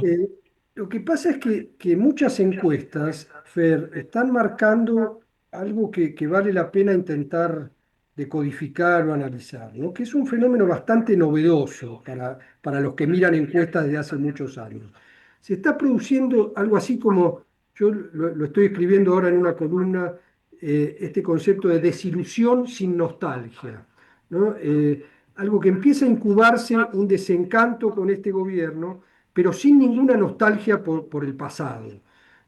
Eh, lo que pasa es que muchas encuestas, Fer, están marcando algo que vale la pena intentar decodificar o analizar, ¿no? Que es un fenómeno bastante novedoso para los que miran encuestas desde hace muchos años. se está produciendo algo así como, yo lo estoy escribiendo ahora en una columna, este concepto de desilusión sin nostalgia, ¿no? Algo que empieza a incubarse un desencanto con este gobierno, pero sin ninguna nostalgia por el pasado.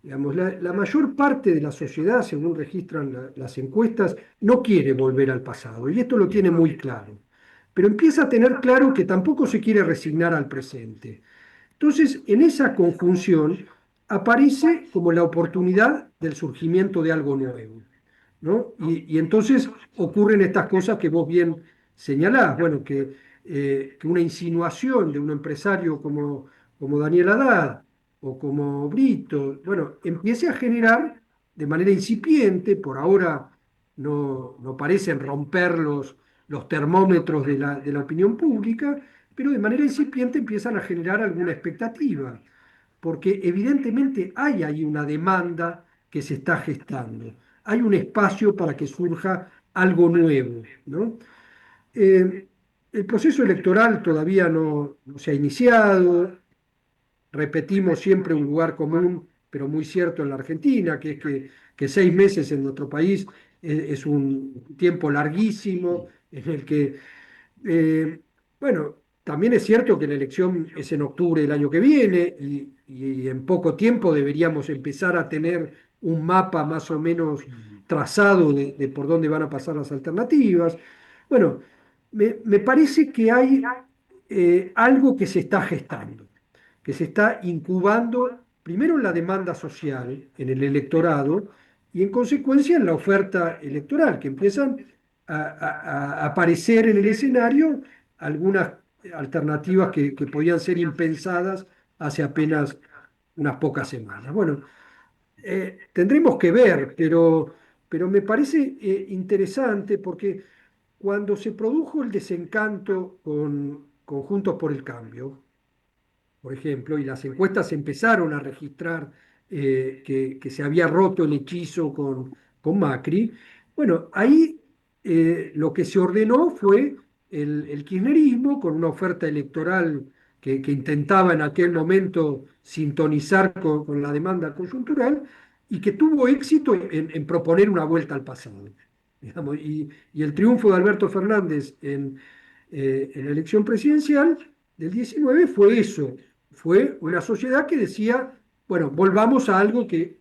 Digamos, la mayor parte de la sociedad, según registran las encuestas, no quiere volver al pasado, y esto lo tiene muy claro. Pero empieza a tener claro que tampoco se quiere resignar al presente. Entonces, en esa conjunción aparece como la oportunidad del surgimiento de algo nuevo, ¿no? Y entonces ocurren estas cosas que vos bien señalás, bueno, que una insinuación de un empresario como Daniel Haddad o como Brito, bueno, empiece a generar de manera incipiente, por ahora no parecen romper los termómetros de la opinión pública, pero de manera incipiente empiezan a generar alguna expectativa, porque evidentemente hay ahí una demanda que se está gestando, hay un espacio para que surja algo nuevo, ¿no? El proceso electoral todavía no se ha iniciado, repetimos siempre un lugar común, pero muy cierto en la Argentina, que es que 6 meses en nuestro país es un tiempo larguísimo, en el que, bueno, también es cierto que la elección es en octubre del año que viene y en poco tiempo deberíamos empezar a tener un mapa más o menos trazado de por dónde van a pasar las alternativas. Bueno, me parece que hay algo que se está gestando, que se está incubando primero en la demanda social, en el electorado, y en consecuencia en la oferta electoral, que empiezan a aparecer en el escenario algunas alternativas que podían ser impensadas hace apenas unas pocas semanas. Bueno, tendremos que ver, pero me parece interesante porque cuando se produjo el desencanto con Juntos por el Cambio, por ejemplo, y las encuestas empezaron a registrar que se había roto el hechizo con Macri, bueno, ahí lo que se ordenó fue el kirchnerismo con una oferta electoral que intentaba en aquel momento sintonizar con la demanda coyuntural y que tuvo éxito en proponer una vuelta al pasado. Digamos, y el triunfo de Alberto Fernández en la elección presidencial del 19 fue eso, fue una sociedad que decía, bueno, volvamos a algo que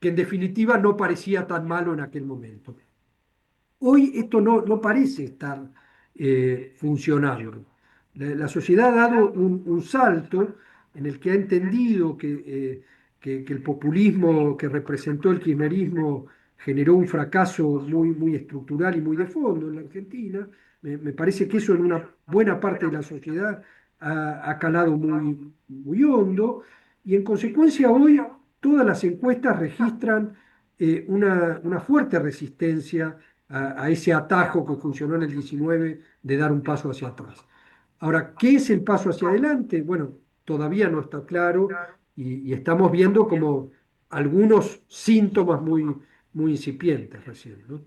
en definitiva no parecía tan malo en aquel momento. Hoy esto no parece estar funcionando. La sociedad ha dado un salto en el que ha entendido que el populismo que representó el kirchnerismo generó un fracaso muy estructural y muy de fondo en la Argentina. Me parece que eso en una buena parte de la sociedad ha calado muy hondo y en consecuencia hoy todas las encuestas registran una fuerte resistencia a ese atajo que funcionó en el 19 de dar un paso hacia atrás. Ahora, ¿qué es el paso hacia adelante? Bueno, todavía no está claro y estamos viendo como algunos síntomas muy incipientes recién, ¿no?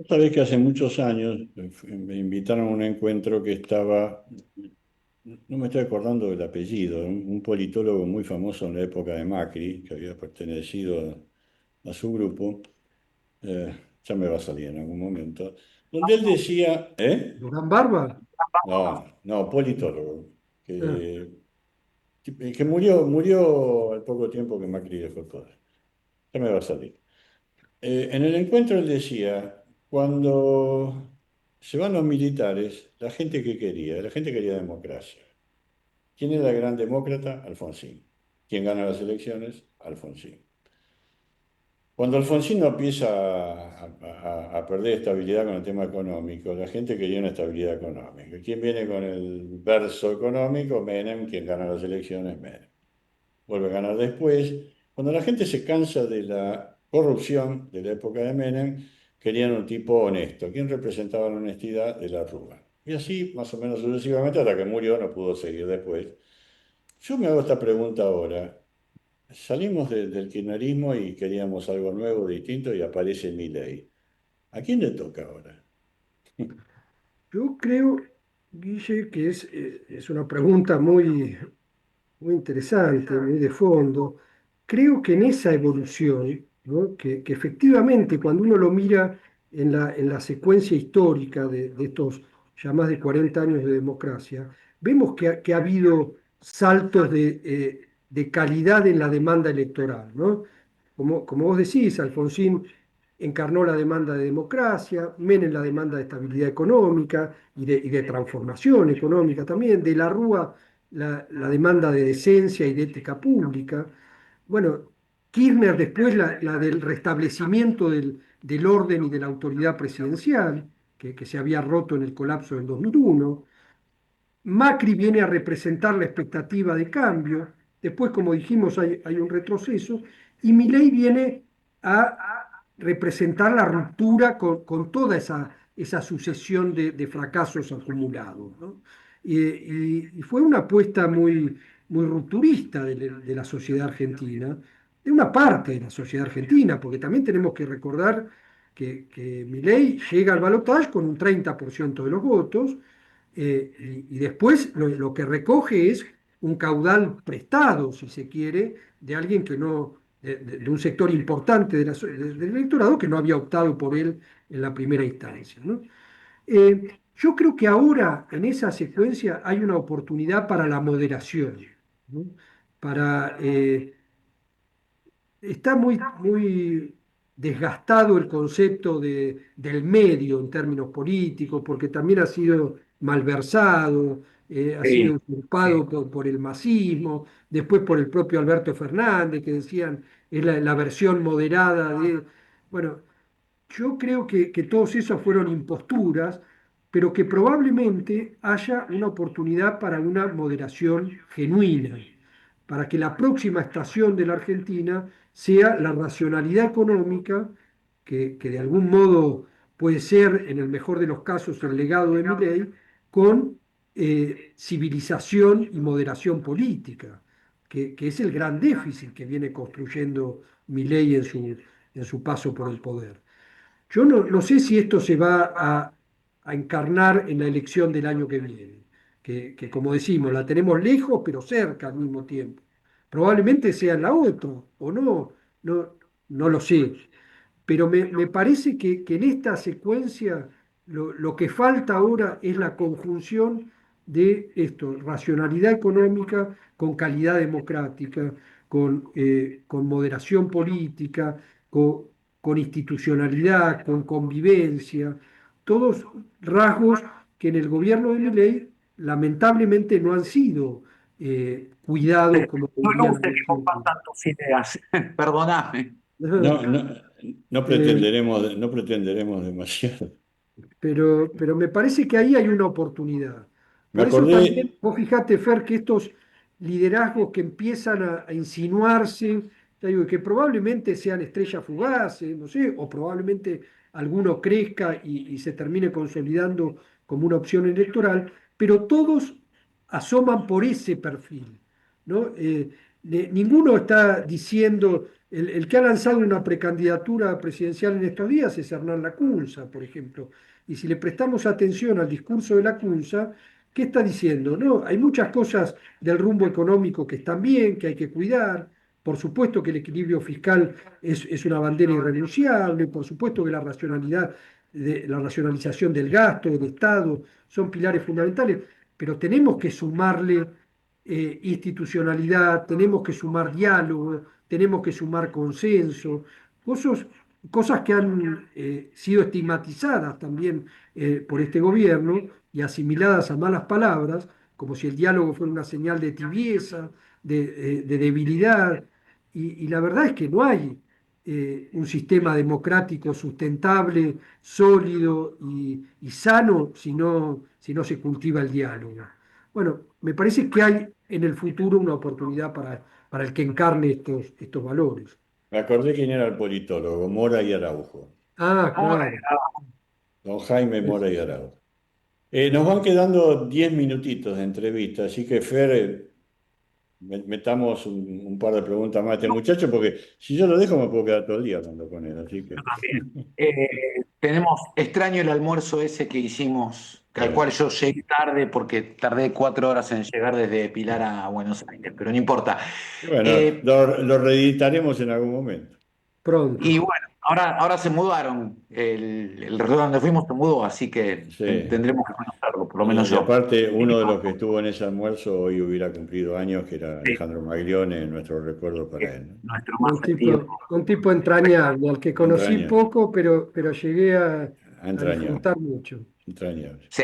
Sabés que hace muchos años me invitaron a un encuentro que estaba, no me estoy acordando del apellido, un politólogo muy famoso en la época de Macri, que había pertenecido a su grupo, ya me va a salir en algún momento, donde él decía, ¿eh? ¿Durán Barba? No, politólogo, Ah, que murió al poco tiempo que Macri dejó el poder. Ya me va a salir. En el encuentro él decía, cuando se van los militares, la gente quería democracia. ¿Quién era el gran demócrata? Alfonsín. ¿Quién gana las elecciones? Alfonsín. Cuando Alfonsín no empieza a perder estabilidad con el tema económico, la gente quería una estabilidad económica. ¿Quién viene con el verso económico? Menem. ¿Quién gana las elecciones? Menem. Vuelve a ganar después. Cuando la gente se cansa de la corrupción de la época de Menem, querían un tipo honesto. ¿Quién representaba la honestidad? De la Rúa. Y así, más o menos sucesivamente, hasta que murió, no pudo seguir después. Yo me hago esta pregunta ahora. Salimos del kirchnerismo y queríamos algo nuevo, distinto, y aparece Milei. ¿A quién le toca ahora? yo creo, Guille, que es una pregunta muy interesante, muy de fondo. Creo que en esa evolución, ¿no? Que efectivamente cuando uno lo mira en la secuencia histórica de estos ya más de 40 años de democracia, vemos que ha habido saltos de calidad en la demanda electoral, ¿no? Como vos decís, Alfonsín encarnó la demanda de democracia, Menem la demanda de estabilidad económica y de transformación económica también, de la Rúa la demanda de decencia y de ética pública. Bueno, Kirchner después la del restablecimiento del orden y de la autoridad presidencial, que se había roto en el colapso del 2001. Macri viene a representar la expectativa de cambio, después, como dijimos, hay un retroceso, y Milei viene a representar la ruptura con toda esa sucesión de fracasos acumulados, ¿no? Y fue una apuesta muy rupturista de la sociedad argentina, de una parte de la sociedad argentina, porque también tenemos que recordar que Milei llega al balotaje con un 30% de los votos, y después lo que recoge es un caudal prestado, si se quiere, de alguien que no, de un sector importante del electorado que no había optado por él en la primera instancia, ¿no? Yo creo que ahora en esa secuencia hay una oportunidad para la moderación, ¿no? Para, está muy desgastado el concepto del medio en términos políticos, porque también ha sido malversado, ha sido usurpado por el masismo, después por el propio Alberto Fernández, que decían es la versión moderada de... Bueno, yo creo que todos esos fueron imposturas, pero que probablemente haya una oportunidad para una moderación genuina, para que la próxima estación de la Argentina sea la racionalidad económica, que de algún modo puede ser, en el mejor de los casos, el legado de Milei, con civilización y moderación política, que es el gran déficit que viene construyendo Milei en su paso por el poder. Yo no sé si esto se va a encarnar en la elección del año que viene, que como decimos, la tenemos lejos pero cerca al mismo tiempo. Probablemente sea en la otra, o no lo sé. Pero me parece que en esta secuencia lo que falta ahora es la conjunción de esto, racionalidad económica con calidad democrática, con moderación política, con institucionalidad, con convivencia, todos rasgos que en el gobierno de Milei lamentablemente no han sido cuidados como No deberían haber tenemos sido. tantas ideas, perdoname. No pretenderemos demasiado. Pero me parece que ahí hay una oportunidad. Me Por eso acordé, también, vos fijate, Fer, que estos liderazgos que empiezan a insinuarse, te digo, que probablemente sean estrellas fugaces, no sé, o probablemente alguno crezca y se termine consolidando como una opción electoral, pero todos asoman por ese perfil, ¿no? Ninguno está diciendo, el que ha lanzado una precandidatura presidencial en estos días es Hernán Lacunza, por ejemplo. Y si le prestamos atención al discurso de Lacunza, ¿qué está diciendo? No, hay muchas cosas del rumbo económico que están bien, que hay que cuidar. Por supuesto que el equilibrio fiscal es una bandera irrenunciable, por supuesto que la racionalidad, la racionalización del gasto, del Estado, son pilares fundamentales, pero tenemos que sumarle institucionalidad, tenemos que sumar diálogo, tenemos que sumar consenso, cosas que han sido estigmatizadas también por este gobierno y asimiladas a malas palabras, como si el diálogo fuera una señal de tibieza, de debilidad, y la verdad es que no hay un sistema democrático sustentable, sólido y sano si no se cultiva el diálogo. Bueno, me parece que hay en el futuro una oportunidad para el que encarne estos valores. me acordé quién era el politólogo, Mora y Araujo. Ah, claro. Don Jaime Mora y Araujo. Nos van quedando 10 minutitos de entrevista, así que Fer, metamos un par de preguntas más a este muchacho, porque si yo lo dejo me puedo quedar todo el día hablando con él, así que... Tenemos extraño el almuerzo ese que hicimos al cual yo llegué tarde porque tardé 4 horas en llegar desde Pilar a Buenos Aires, pero no importa. Y bueno, lo reeditaremos en algún momento. Pronto. Y bueno, ahora se mudaron, el resort donde fuimos se mudó, así que Sí. tendremos que conocerlo, por lo Y menos yo. aparte, uno de los que estuvo en ese almuerzo hoy hubiera cumplido años, que era Alejandro Maglione, nuestro recuerdo para él, ¿no? Nuestro más Un sentido. tipo, un tipo entrañable, al que conocí Entrañable. poco, pero llegué a Entrañable. disfrutar mucho. Entrañable. Sí,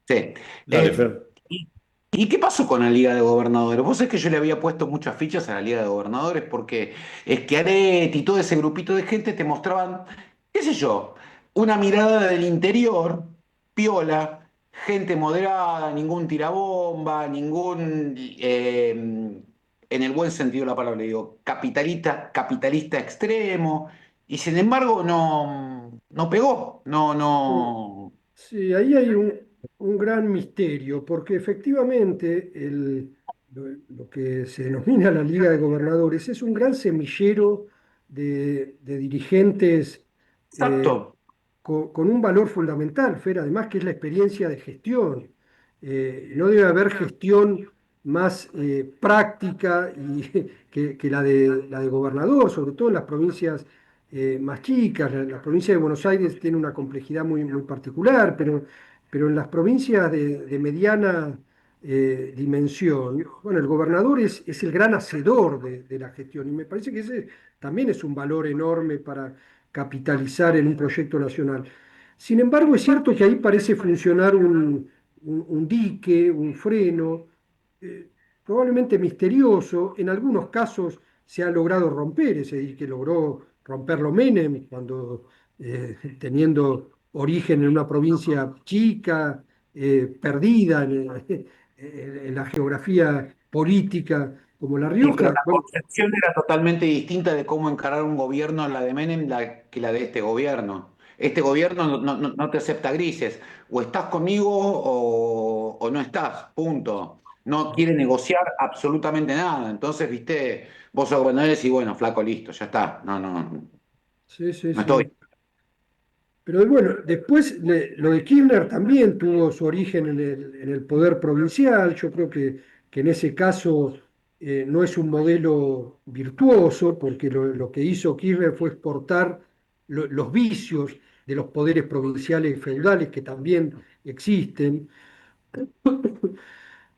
sí. Dale, Fer. ¿Y qué pasó con la Liga de Gobernadores? Vos sabés que yo le había puesto muchas fichas a la Liga de Gobernadores porque es que Areti y todo ese grupito de gente te mostraban, qué sé yo, una mirada del interior, piola, gente moderada, ningún tirabomba, ningún, en el buen sentido de la palabra, digo, capitalista extremo, y sin embargo no pegó, no. Sí, ahí hay un gran misterio, porque efectivamente lo que se denomina la Liga de Gobernadores es un gran semillero de dirigentes Exacto. con un valor fundamental, Fer, además que es la experiencia de gestión. No debe haber gestión más práctica que la de gobernador, sobre todo en las provincias más chicas. La provincia de Buenos Aires tiene una complejidad muy particular, pero en las provincias de mediana dimensión, bueno, el gobernador es el gran hacedor de la gestión y me parece que ese también es un valor enorme para capitalizar en un proyecto nacional. Sin embargo, es cierto que ahí parece funcionar un dique, un freno, eh, probablemente misterioso. En algunos casos se ha logrado romper ese dique, logró romperlo Menem, cuando teniendo origen en una provincia chica, perdida en la geografía política como La Sí, pero Rioja. la Bueno, concepción era totalmente distinta de cómo encarar un gobierno, la de Menem, que la de este gobierno. Este gobierno no te acepta grises. O estás conmigo o no estás, punto. No quiere negociar absolutamente nada. Entonces, viste, vos sos gobernador y decís, bueno, flaco, listo, ya está. No sí, sí, estoy. sí. Pero bueno, después lo de Kirchner también tuvo su origen en el poder provincial. Yo creo que en ese caso no es un modelo virtuoso, porque lo que hizo Kirchner fue exportar los vicios de los poderes provinciales y feudales que también existen.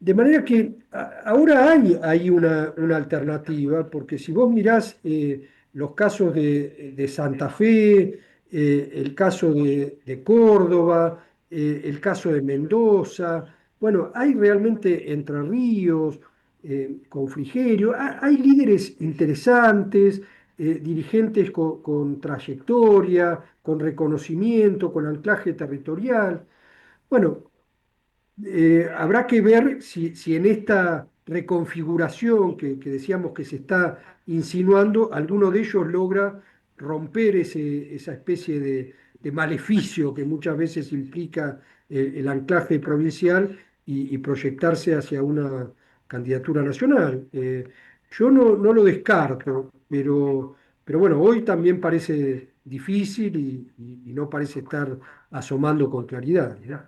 De manera que ahora hay una alternativa, porque si vos mirás los casos de Santa Fe, el caso de Córdoba, el caso de Mendoza, bueno, hay realmente Entre Ríos, con Frigerio, hay líderes interesantes, dirigentes con trayectoria, con reconocimiento, con anclaje territorial. Bueno, habrá que ver si en esta reconfiguración que decíamos que se está insinuando, alguno de ellos logra romper esa especie de maleficio que muchas veces implica el anclaje provincial y proyectarse hacia una candidatura nacional. Yo no lo descarto, pero bueno, hoy también parece difícil y no parece estar asomando con claridad, ¿no?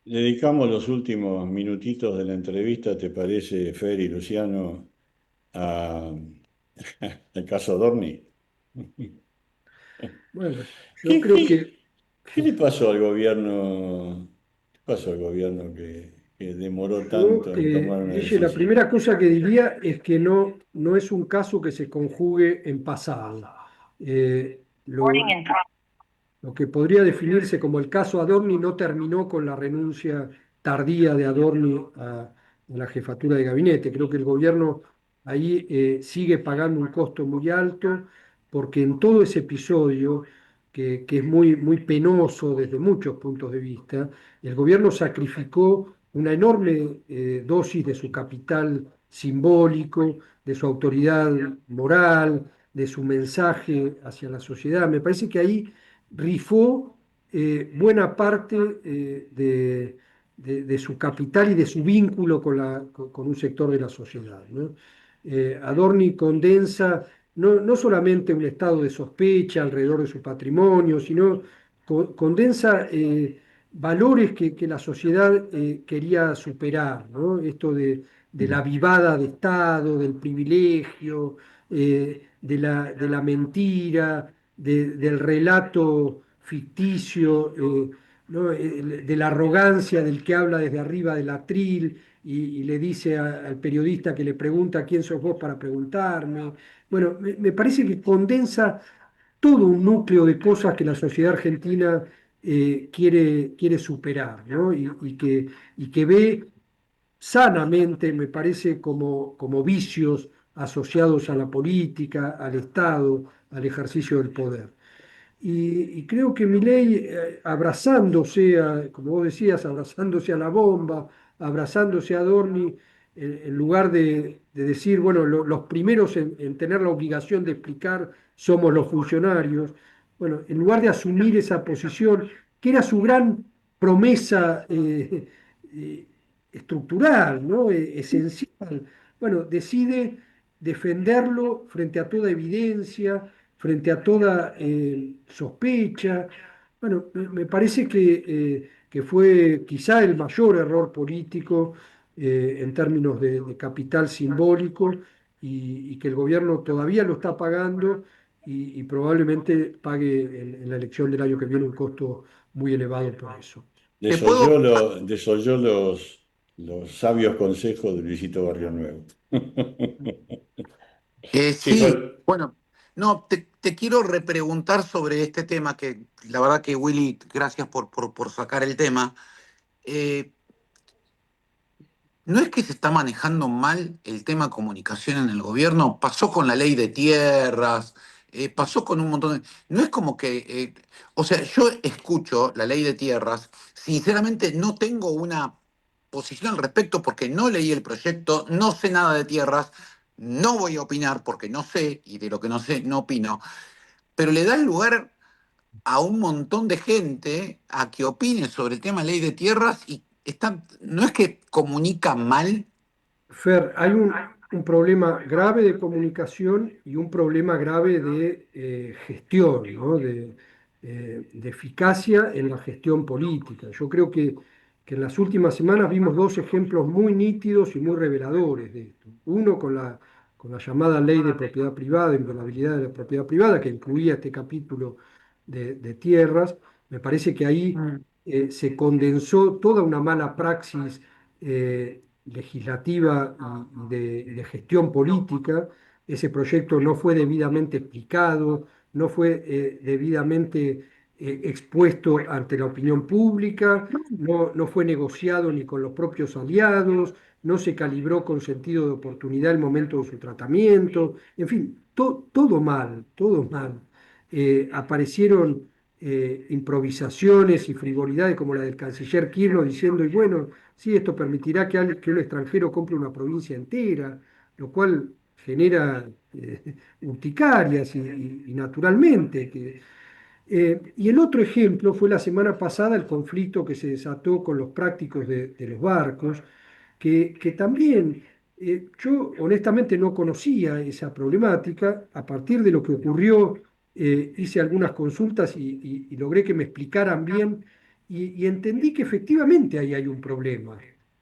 Dedicamos los últimos minutitos de la entrevista, ¿te parece, Fer y Luciano, al caso Dorni? Bueno, yo ¿Qué, creo qué- que qué le pasó al gobierno? ¿Qué pasó al gobierno que demoró yo, tanto en tomar una Guille, la decisión? primera cosa que diría es que no es un caso que se conjugue en pasado. Lo que podría definirse como el caso Adorni no terminó con la renuncia tardía de Adorni a la jefatura de gabinete. Creo que el gobierno ahí sigue pagando un costo muy alto porque en todo ese episodio, que es muy penoso desde muchos puntos de vista, el gobierno sacrificó una enorme dosis de su capital simbólico, de su autoridad moral, de su mensaje hacia la sociedad. Me parece que ahí rifó buena parte de su capital y de su vínculo con un sector de la sociedad, ¿no? Adorni condensa no solamente un estado de sospecha alrededor de su patrimonio, sino condensa valores que la sociedad quería superar, ¿no? Esto de la vivada de Estado, del privilegio, de la mentira, del relato ficticio, ¿no? De la arrogancia del que habla desde arriba del atril y le dice al periodista que le pregunta quién sos vos para preguntarme. Bueno, me parece que condensa todo un núcleo de cosas que la sociedad argentina quiere superar, ¿no? Y que ve sanamente, me parece, como vicios asociados a la política, al Estado, al ejercicio del poder. Y creo que Milei, abrazándose, como vos decías, abrazándose a la bomba, abrazándose a Adorni, en lugar de decir, bueno, los primeros en tener la obligación de explicar somos los funcionarios, bueno, en lugar de asumir esa posición, que era su gran promesa eh, estructural, ¿no? Esencial, bueno, decide defenderlo frente a toda evidencia, frente a toda sospecha. Bueno, me parece que fue quizá el mayor error político en términos de capital simbólico y que el gobierno todavía lo está pagando y probablemente pague en la elección del año que viene un costo muy elevado por eso. Desoyó los sabios consejos de Luisito Barrio Nuevo. Sí, Sí, bueno, no, te quiero repreguntar sobre este tema que la verdad que Willy, gracias por sacar el tema. Eh, ¿No es que se está manejando mal el tema comunicación en el gobierno? Pasó con la ley de tierras, pasó con un montón de... No es como que... o sea, yo escucho la ley de tierras, sinceramente no tengo una posición al respecto porque no leí el proyecto, no sé nada de tierras, no voy a opinar porque no sé, y de lo que no sé no opino, pero le da lugar a un montón de gente a que opine sobre el tema ley de tierras y no es que comunica mal. Fer, hay un problema grave de comunicación y un problema grave de gestión, ¿no? De eficacia en la gestión política. Yo creo que en las últimas semanas vimos dos ejemplos muy nítidos y muy reveladores de esto. Uno con la llamada ley de propiedad privada, inviolabilidad de la propiedad privada, que incluía este capítulo de tierras. Me parece que ahí se condensó toda una mala praxis legislativa y de gestión política. Ese proyecto no fue debidamente explicado, no fue debidamente expuesto ante la opinión pública, no fue negociado ni con los propios aliados, no se calibró con sentido de oportunidad el momento de su tratamiento, en fin, todo mal, todo mal. Aparecieron improvisaciones y frivolidades como la del canciller Kirchner diciendo, y bueno, sí, esto permitirá que un extranjero compre una provincia entera, lo cual genera urticarias y naturalmente. Y el otro ejemplo fue la semana pasada el conflicto que se desató con los prácticos de los barcos, que también yo honestamente no conocía esa problemática. A partir de lo que ocurrió, hice algunas consultas y logré que me explicaran bien y entendí que efectivamente ahí hay un problema.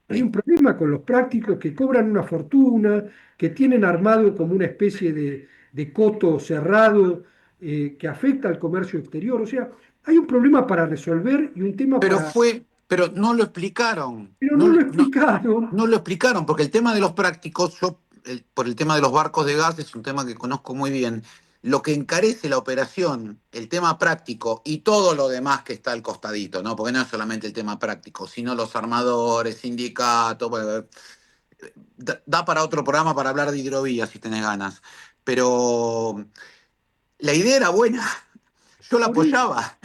Hay un problema con los prácticos que cobran una fortuna, que tienen armado como una especie de coto cerrado que afecta al comercio exterior. O sea, hay un problema para resolver y un tema para... Pero no lo explicaron. Pero no lo explicaron. No lo explicaron, porque el tema de los prácticos, por el tema de los barcos de gas, es un tema que conozco muy bien. Lo que encarece la operación, el tema práctico y todo lo demás que está al costadito, ¿no? Porque no es solamente el tema práctico, sino los armadores, sindicatos, bueno, da para otro programa para hablar de hidrovías si tenés ganas. Pero la idea era buena, yo la apoyaba.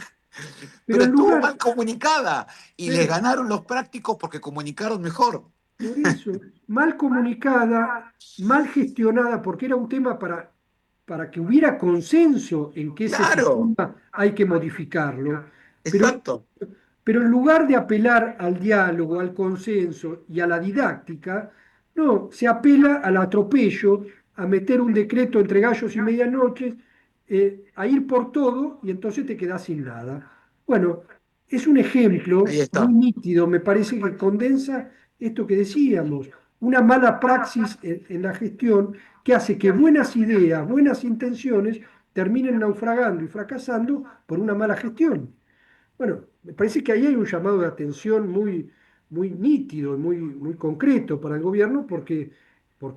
Pero estuvo mal comunicada y les ganaron los prácticos porque comunicaron mejor. Por eso, mal comunicada, mal gestionada, porque era un tema para que hubiera consenso en que ese sistema hay que modificarlo. Exacto. Pero en lugar de apelar al diálogo, al consenso y a la didáctica, no, se apela al atropello, a meter un decreto entre gallos y medianoches, a ir por todo y entonces te quedás sin nada. Bueno, es un ejemplo Ahí está. muy nítido, me parece que condensa esto que decíamos, una mala praxis en la gestión que hace que buenas ideas, buenas intenciones terminen naufragando y fracasando por una mala gestión. Bueno, me parece que ahí hay un llamado de atención muy nítido y muy concreto para el gobierno porque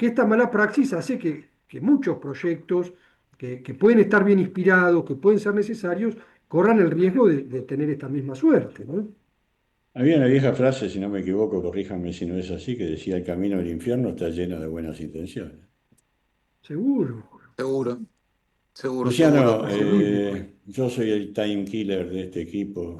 esta mala praxis hace que muchos proyectos que pueden estar bien inspirados, que pueden ser necesarios, corran el riesgo de tener esta misma suerte, ¿no? Había una vieja frase, si no me equivoco, corríjame si no es así, que decía: el camino del infierno está lleno de buenas intenciones. Seguro. Seguro, seguro, seguro. Luciano, yo soy el time killer de este equipo.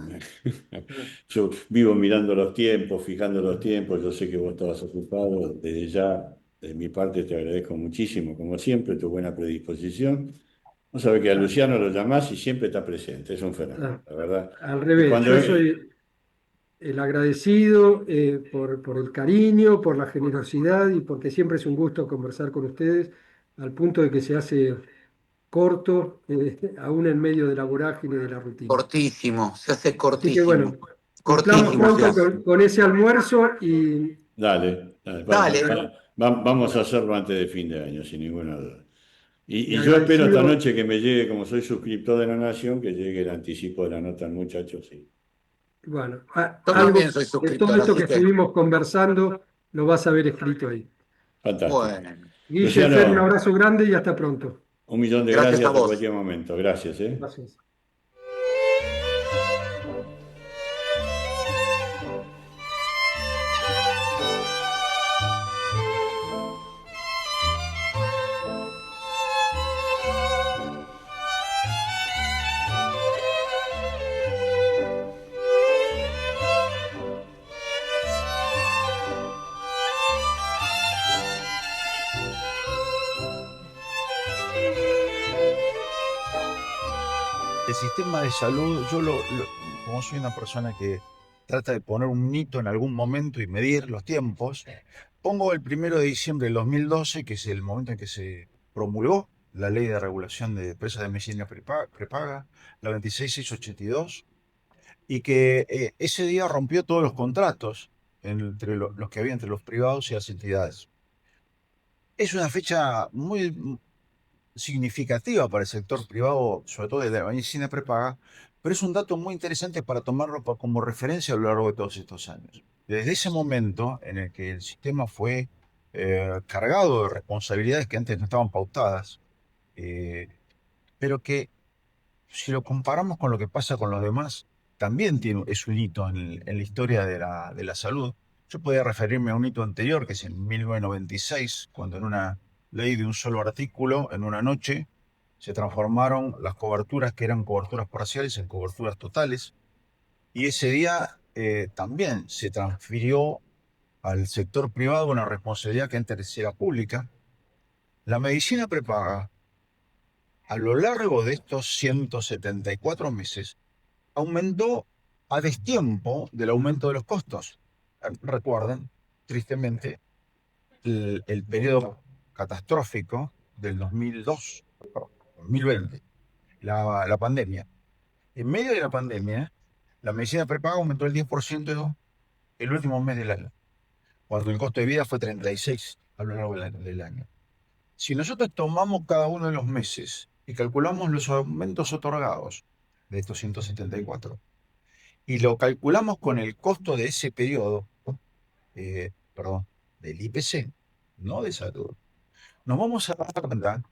Yo vivo mirando los tiempos, fijando los tiempos. Yo sé que vos estabas ocupado. Desde ya, de mi parte, te agradezco muchísimo, como siempre, tu buena predisposición. Vos sabés que a Luciano lo llamás y siempre está presente. Es un fenómeno, la verdad. Al Y revés, cuando yo soy el agradecido por el cariño, por la generosidad y porque siempre es un gusto conversar con ustedes, al punto de que se hace corto, aún en medio de la vorágine de la rutina. Cortísimo, se hace Así que bueno, cortísimo. cumplamos Cortísimo se pronto hace. con ese almuerzo y dale, Dale. vamos a hacerlo antes de fin de año, sin ninguna duda. Y yo espero esta agradecido. noche que me llegue, como soy suscriptor de La Nación, que llegue el anticipo de la nota al muchacho, sí. Bueno, Yo algo también soy de todo suscriptor, esto que así que. estuvimos conversando lo vas a ver escrito ahí. Fantástico. Bueno, Guille, Fer, un Luciano, abrazo grande y hasta pronto. 1.000.000 de gracias a gracias a vos. cualquier momento. Gracias, ¿eh? Gracias. El sistema de salud, como soy una persona que trata de poner un hito en algún momento y medir los tiempos, pongo el 1 de diciembre del 2012, que es el momento en que se promulgó la Ley de Regulación de Empresas de Medicina Prepaga, la 26682, y que ese día rompió todos los contratos entre los que había entre los privados y las entidades. Es una fecha muy significativa para el sector privado, sobre todo de la medicina prepaga, pero es un dato muy interesante para tomarlo como referencia a lo largo de todos estos años. Desde ese momento en el que el sistema fue cargado de responsabilidades que antes no estaban pautadas, pero que si lo comparamos con lo que pasa con los demás, también es un hito en la historia de la salud. Yo podría referirme a un hito anterior, que es en 1996, cuando en una ley de un solo artículo, en una noche, se transformaron las coberturas que eran coberturas parciales en coberturas totales. Y ese día también se transfirió al sector privado una responsabilidad que antes era pública. La medicina prepaga, a lo largo de estos 174 meses, aumentó a destiempo del aumento de los costos. Recuerden, tristemente, el periodo catastrófico del 2020, la pandemia. En medio de la pandemia, la medicina prepaga aumentó el 10% el último mes del año, cuando el costo de vida fue 36 a lo largo del año. Si nosotros tomamos cada uno de los meses y calculamos los aumentos otorgados de estos 174 y lo calculamos con el costo de ese periodo, del IPC, no de salud, nos vamos a dar cuenta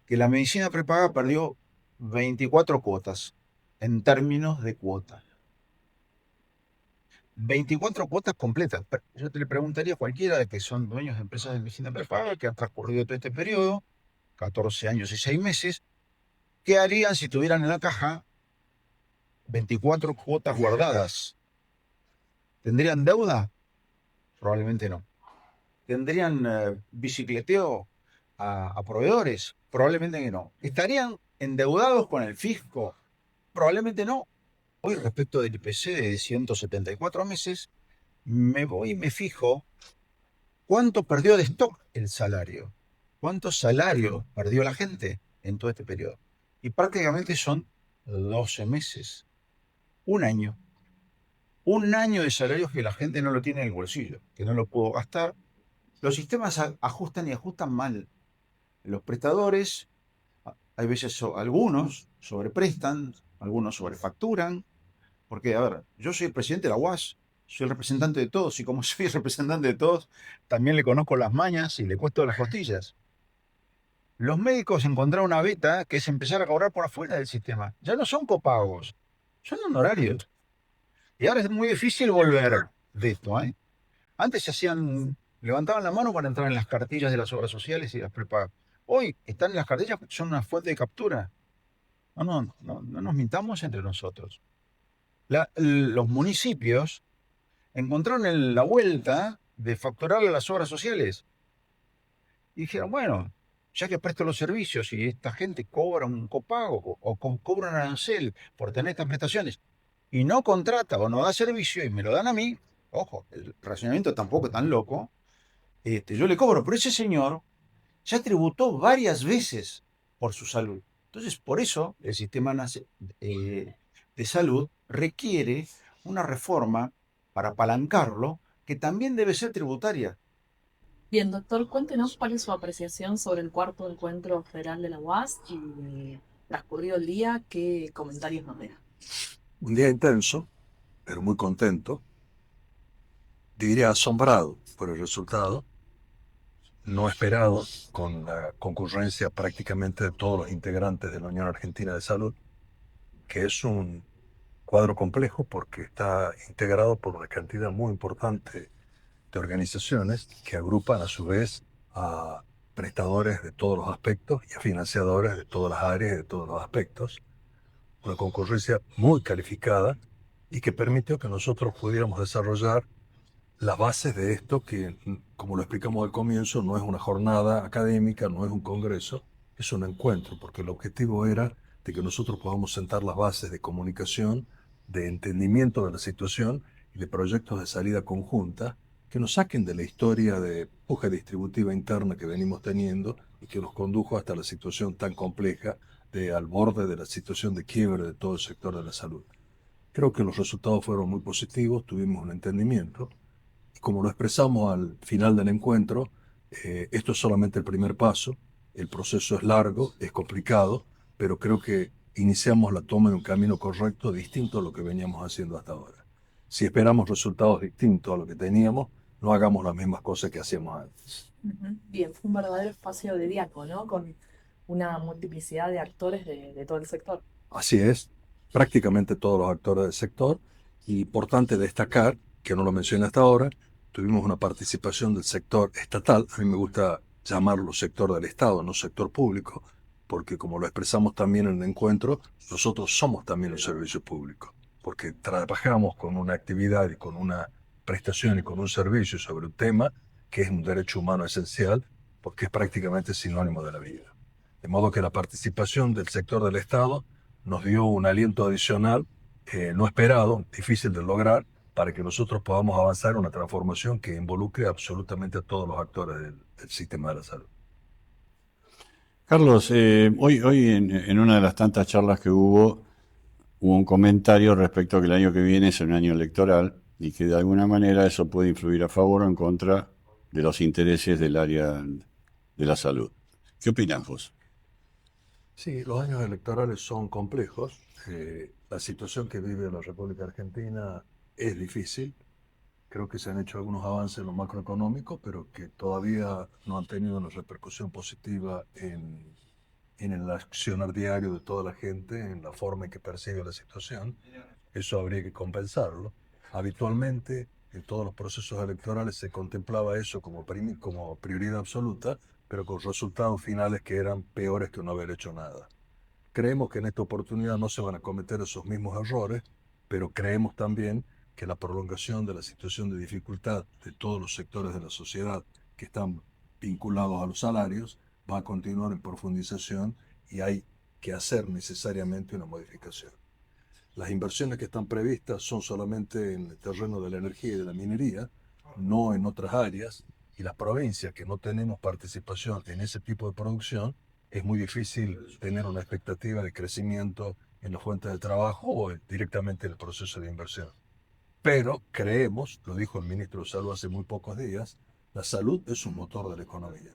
que la medicina prepaga perdió 24 cuotas en términos de cuota. 24 cuotas completas. Yo te le preguntaría a cualquiera de que son dueños de empresas de medicina prepaga que han transcurrido todo este periodo, 14 años y 6 meses, ¿qué harían si tuvieran en la caja 24 cuotas guardadas? ¿Tendrían deuda? Probablemente no. ¿Tendrían bicicleteo a proveedores? Probablemente que no. ¿Estarían endeudados con el fisco? Probablemente no. Hoy, respecto del IPC de 174 meses, me voy y me fijo cuánto perdió de stock el salario. ¿Cuánto salario perdió la gente en todo este periodo? Y prácticamente son 12 meses. Un año. un año de salarios que la gente no lo tiene en el bolsillo, que no lo pudo gastar. Los sistemas ajustan y ajustan mal. Los prestadores, hay veces algunos sobreprestan, algunos sobrefacturan, porque, a ver, yo soy el presidente de la UAS, soy el representante de todos, y como soy el representante de todos, también le conozco las mañas y le cuesto las costillas. Los médicos encontraron una beta que es empezar a cobrar por afuera del sistema. Ya no son copagos, son honorarios. Y ahora es muy difícil volver de esto, ¿eh? Antes se hacían, levantaban la mano para entrar en las cartillas de las obras sociales y las prepagas. Hoy están en las cartillas, son una fuente de captura. No nos mintamos entre nosotros. Los municipios encontraron la vuelta de facturarle a las obras sociales. Y dijeron, bueno, ya que presto los servicios y esta gente cobra un copago o cobra un arancel por tener estas prestaciones y no contrata o no da servicio y me lo dan a mí, ojo, el razonamiento tampoco es tan loco, yo le cobro, pero ese señor ya tributó varias veces por su salud. Entonces, por eso el sistema de salud requiere una reforma para apalancarlo, que también debe ser tributaria. Bien, doctor, cuéntenos cuál es su apreciación sobre el cuarto encuentro federal de la UAS y transcurrido el día, ¿qué comentarios nos deja? Un día intenso, pero muy contento. Diría asombrado por el resultado, no esperado, con la concurrencia prácticamente de todos los integrantes de la Unión Argentina de Salud, que es un cuadro complejo porque está integrado por una cantidad muy importante de organizaciones que agrupan a su vez a prestadores de todos los aspectos y a financiadores de todas las áreas y de todos los aspectos. Una concurrencia muy calificada y que permitió que nosotros pudiéramos desarrollar las bases de esto que, como lo explicamos al comienzo, no es una jornada académica, no es un congreso, es un encuentro, porque el objetivo era de que nosotros podamos sentar las bases de comunicación, de entendimiento de la situación y de proyectos de salida conjunta que nos saquen de la historia de puja distributiva interna que venimos teniendo y que nos condujo hasta la situación tan compleja al borde de la situación de quiebre de todo el sector de la salud. Creo que los resultados fueron muy positivos, tuvimos un entendimiento y como lo expresamos al final del encuentro, esto es solamente el primer paso, el proceso es largo, es complicado, pero creo que iniciamos la toma de un camino correcto, distinto a lo que veníamos haciendo hasta ahora. Si esperamos resultados distintos a lo que teníamos, no hagamos las mismas cosas que hacíamos antes. Bien, fue un verdadero espacio de diálogo, ¿no? Con una multiplicidad de actores de todo el sector. Así es, prácticamente todos los actores del sector. Y importante destacar, que no lo mencioné hasta ahora, tuvimos una participación del sector estatal. A mí me gusta llamarlo sector del Estado, no sector público, porque como lo expresamos también en el encuentro, nosotros somos también un servicio público, porque trabajamos con una actividad y con una prestación y con un servicio sobre un tema que es un derecho humano esencial, porque es prácticamente sinónimo de la vida. De modo que la participación del sector del Estado nos dio un aliento adicional, no esperado, difícil de lograr, para que nosotros podamos avanzar en una transformación que involucre absolutamente a todos los actores del sistema de la salud. Carlos, hoy en una de las tantas charlas que hubo un comentario respecto a que el año que viene es un año electoral y que de alguna manera eso puede influir a favor o en contra de los intereses del área de la salud. ¿Qué opinas vos? Sí, los años electorales son complejos. La situación que vive la República Argentina es difícil. Creo que se han hecho algunos avances en lo macroeconómico, pero que todavía no han tenido una repercusión positiva en el accionar diario de toda la gente, en la forma en que percibe la situación. Eso habría que compensarlo. Habitualmente, en todos los procesos electorales se contemplaba eso como prioridad absoluta, pero con resultados finales que eran peores que no haber hecho nada. Creemos que en esta oportunidad no se van a cometer esos mismos errores, pero creemos también que la prolongación de la situación de dificultad de todos los sectores de la sociedad que están vinculados a los salarios va a continuar en profundización y hay que hacer necesariamente una modificación. Las inversiones que están previstas son solamente en el terreno de la energía y de la minería, no en otras áreas, y las provincias que no tenemos participación en ese tipo de producción, es muy difícil tener una expectativa de crecimiento en las fuentes de trabajo o directamente en el proceso de inversión. Pero creemos, lo dijo el ministro de Salud hace muy pocos días, la salud es un motor de la economía.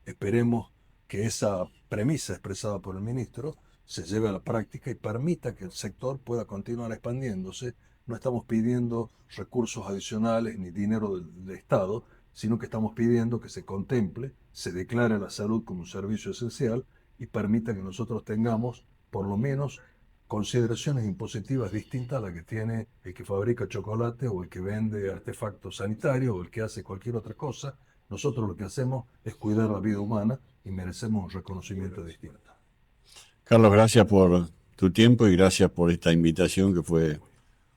Esperemos que esa premisa expresada por el ministro se lleve a la práctica y permita que el sector pueda continuar expandiéndose. No estamos pidiendo recursos adicionales ni dinero del Estado, sino que estamos pidiendo que se contemple, se declare la salud como un servicio esencial y permita que nosotros tengamos, por lo menos, consideraciones impositivas distintas a las que tiene el que fabrica chocolate o el que vende artefactos sanitarios o el que hace cualquier otra cosa. Nosotros lo que hacemos es cuidar la vida humana y merecemos un reconocimiento distinto. Carlos, gracias por tu tiempo y gracias por esta invitación que fue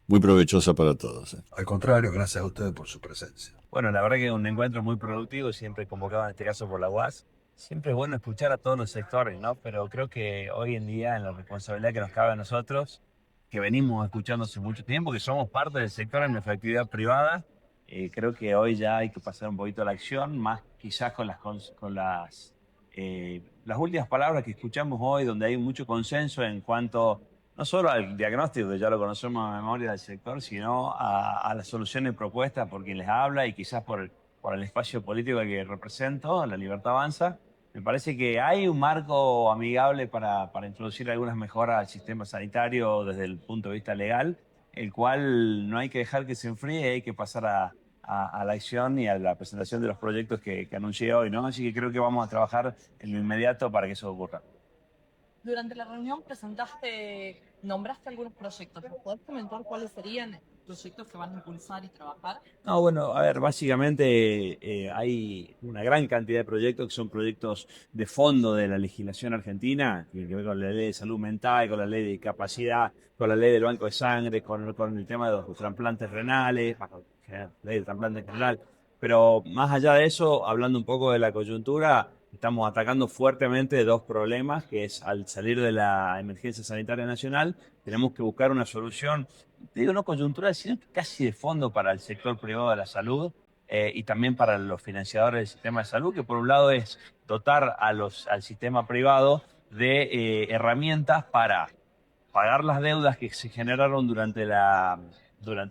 muy provechosa para todos. Al contrario, gracias a ustedes por su presencia. Bueno, la verdad que es un encuentro muy productivo, siempre convocado en este caso por la UAS. Siempre es bueno escuchar a todos los sectores, ¿no? Pero creo que hoy en día, en la responsabilidad que nos cabe a nosotros, que venimos escuchando hace mucho tiempo, que somos parte del sector en nuestra actividad privada, creo que hoy ya hay que pasar un poquito a la acción, más quizás con las últimas palabras que escuchamos hoy, donde hay mucho consenso en cuanto no solo al diagnóstico, que ya lo conocemos de memoria del sector, sino a las soluciones propuestas por quien les habla y quizás por el espacio político que represento, La Libertad Avanza. Me parece que hay un marco amigable para introducir algunas mejoras al sistema sanitario desde el punto de vista legal, el cual no hay que dejar que se enfríe, hay que pasar a la acción y a la presentación de los proyectos que anuncié hoy, ¿no? Así que creo que vamos a trabajar en lo inmediato para que eso ocurra. Durante la reunión nombraste algunos proyectos. ¿Nos podés comentar cuáles serían proyectos que van a impulsar y trabajar? No, bueno, a ver, básicamente hay una gran cantidad de proyectos que son proyectos de fondo de la legislación argentina, que tienen que ver con la ley de salud mental, con la ley de discapacidad, con la ley del banco de sangre, con el tema de los trasplantes renales, la ley de trasplantes en general. Pero más allá de eso, hablando un poco de la coyuntura, estamos atacando fuertemente dos problemas, que es al salir de la emergencia sanitaria nacional, tenemos que buscar una solución, digo no coyuntural, sino casi de fondo para el sector privado de la salud y también para los financiadores del sistema de salud, que por un lado es dotar al sistema privado de herramientas para pagar las deudas que se generaron durante la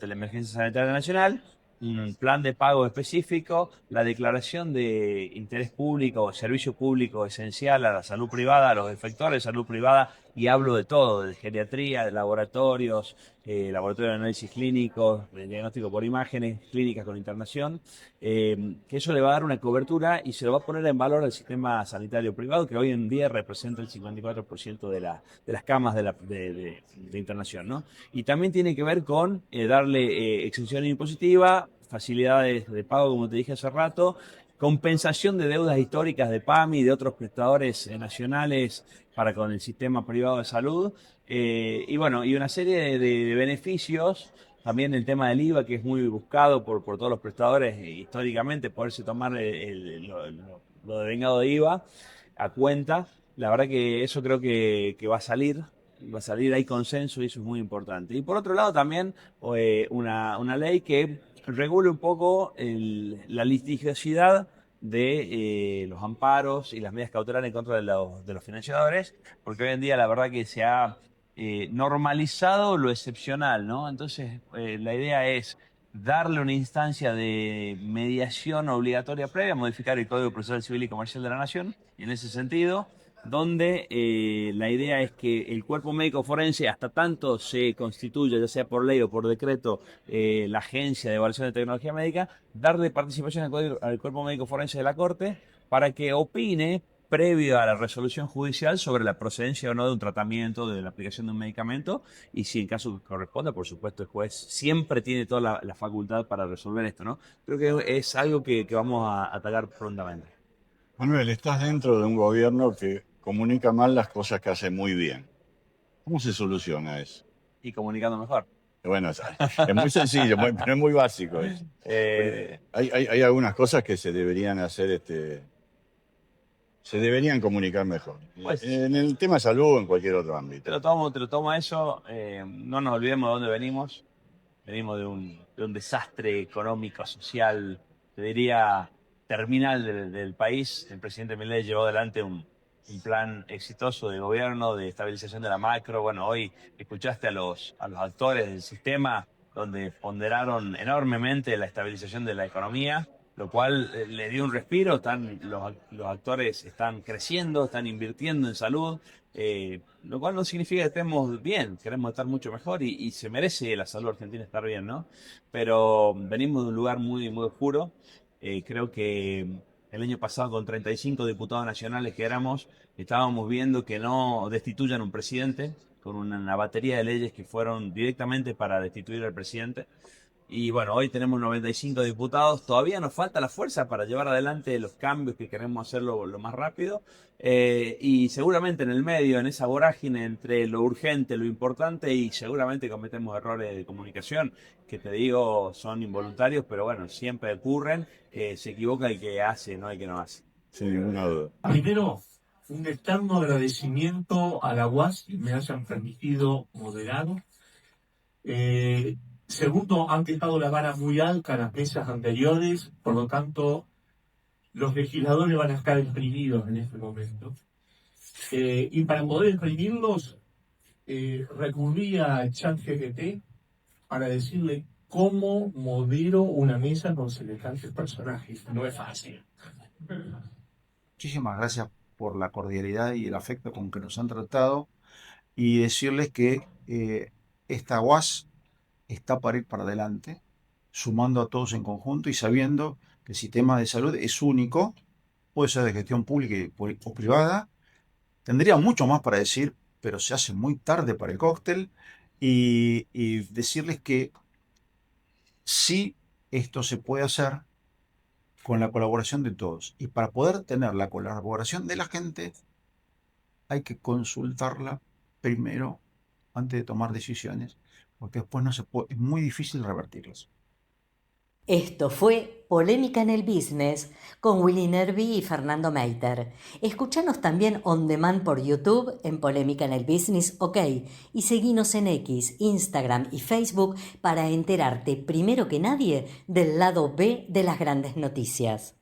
emergencia sanitaria nacional, un plan de pago específico, la declaración de interés público o servicio público esencial a la salud privada, a los efectores de salud privada, y hablo de todo, de geriatría, de laboratorios, laboratorios de análisis clínicos, de diagnóstico por imágenes, clínicas con internación, que eso le va a dar una cobertura y se lo va a poner en valor al sistema sanitario privado, que hoy en día representa el 54% de las camas de internación, ¿no? Y también tiene que ver con darle exención impositiva, facilidades de pago, como te dije hace rato, compensación de deudas históricas de PAMI y de otros prestadores nacionales para con el sistema privado de salud, y bueno, y una serie de beneficios, también el tema del IVA, que es muy buscado por todos los prestadores históricamente, poderse tomar lo devengado de IVA a cuenta. La verdad que eso creo que va a salir, hay consenso y eso es muy importante. Y por otro lado también una ley que regule un poco la litigiosidad de los amparos y las medidas cautelares en contra de los financiadores, porque hoy en día la verdad que se ha normalizado lo excepcional, ¿no? Entonces la idea es darle una instancia de mediación obligatoria previa, modificar el Código Procesal Civil y Comercial de la Nación, y en ese sentido, donde la idea es que el cuerpo médico forense, hasta tanto se constituya, ya sea por ley o por decreto, la Agencia de Evaluación de Tecnología Médica, darle participación al cuerpo médico forense de la Corte para que opine previo a la resolución judicial sobre la procedencia o no de un tratamiento, de la aplicación de un medicamento, y si en caso corresponda, por supuesto, el juez siempre tiene toda la facultad para resolver esto, ¿no? Creo que es algo que vamos a atacar prontamente. Manuel, estás dentro de un gobierno que comunica mal las cosas que hace muy bien. ¿Cómo se soluciona eso? Y comunicando mejor. Bueno, es muy sencillo, pero es muy básico. Hay algunas cosas que se deberían hacer, se deberían comunicar mejor. Pues, en el tema de salud o en cualquier otro ámbito. Te lo tomo eso. No nos olvidemos de dónde venimos. Venimos de un desastre económico, social, te diría, terminal del país. El presidente Milei llevó adelante un plan exitoso de gobierno, de estabilización de la macro. Bueno, hoy escuchaste a los actores del sistema donde ponderaron enormemente la estabilización de la economía, lo cual le dio un respiro. Los actores están creciendo, están invirtiendo en salud, lo cual no significa que estemos bien, queremos estar mucho mejor y se merece la salud argentina estar bien, ¿no? Pero venimos de un lugar muy, muy oscuro. Creo que el año pasado, con 35 diputados nacionales que éramos, estábamos viendo que no destituyan un presidente, con una batería de leyes que fueron directamente para destituir al presidente. Y bueno, hoy tenemos 95 diputados, todavía nos falta la fuerza para llevar adelante los cambios que queremos hacerlo lo más rápido. Y seguramente en el medio, en esa vorágine entre lo urgente, lo importante, y seguramente cometemos errores de comunicación, que te digo son involuntarios, pero bueno, siempre ocurren, se equivoca el que hace, no el que no hace. Sin ninguna duda. Primero, un eterno agradecimiento a la UAS que me hayan permitido moderar. Segundo, han dejado la vara muy alta en las mesas anteriores, por lo tanto, los legisladores van a estar exprimidos en este momento. Y para poder exprimirlos, recurrí a ChatGPT para decirle cómo modero una mesa con semejantes personajes. No es fácil. Muchísimas gracias por la cordialidad y el afecto con que nos han tratado, y decirles que esta UAS está para ir para adelante, sumando a todos en conjunto y sabiendo que el sistema de salud es único, puede ser de gestión pública o privada. Tendría mucho más para decir, pero se hace muy tarde para el cóctel, y decirles que sí, esto se puede hacer con la colaboración de todos. Y para poder tener la colaboración de la gente, hay que consultarla primero antes de tomar decisiones, porque después no se puede, es muy difícil revertirlas. Esto fue Polémica en el Business con Willy Nervi y Fernando Meiter. Escuchanos también on demand por YouTube en Polémica en el Business OK, y seguinos en X, Instagram y Facebook para enterarte primero que nadie del lado B de las grandes noticias.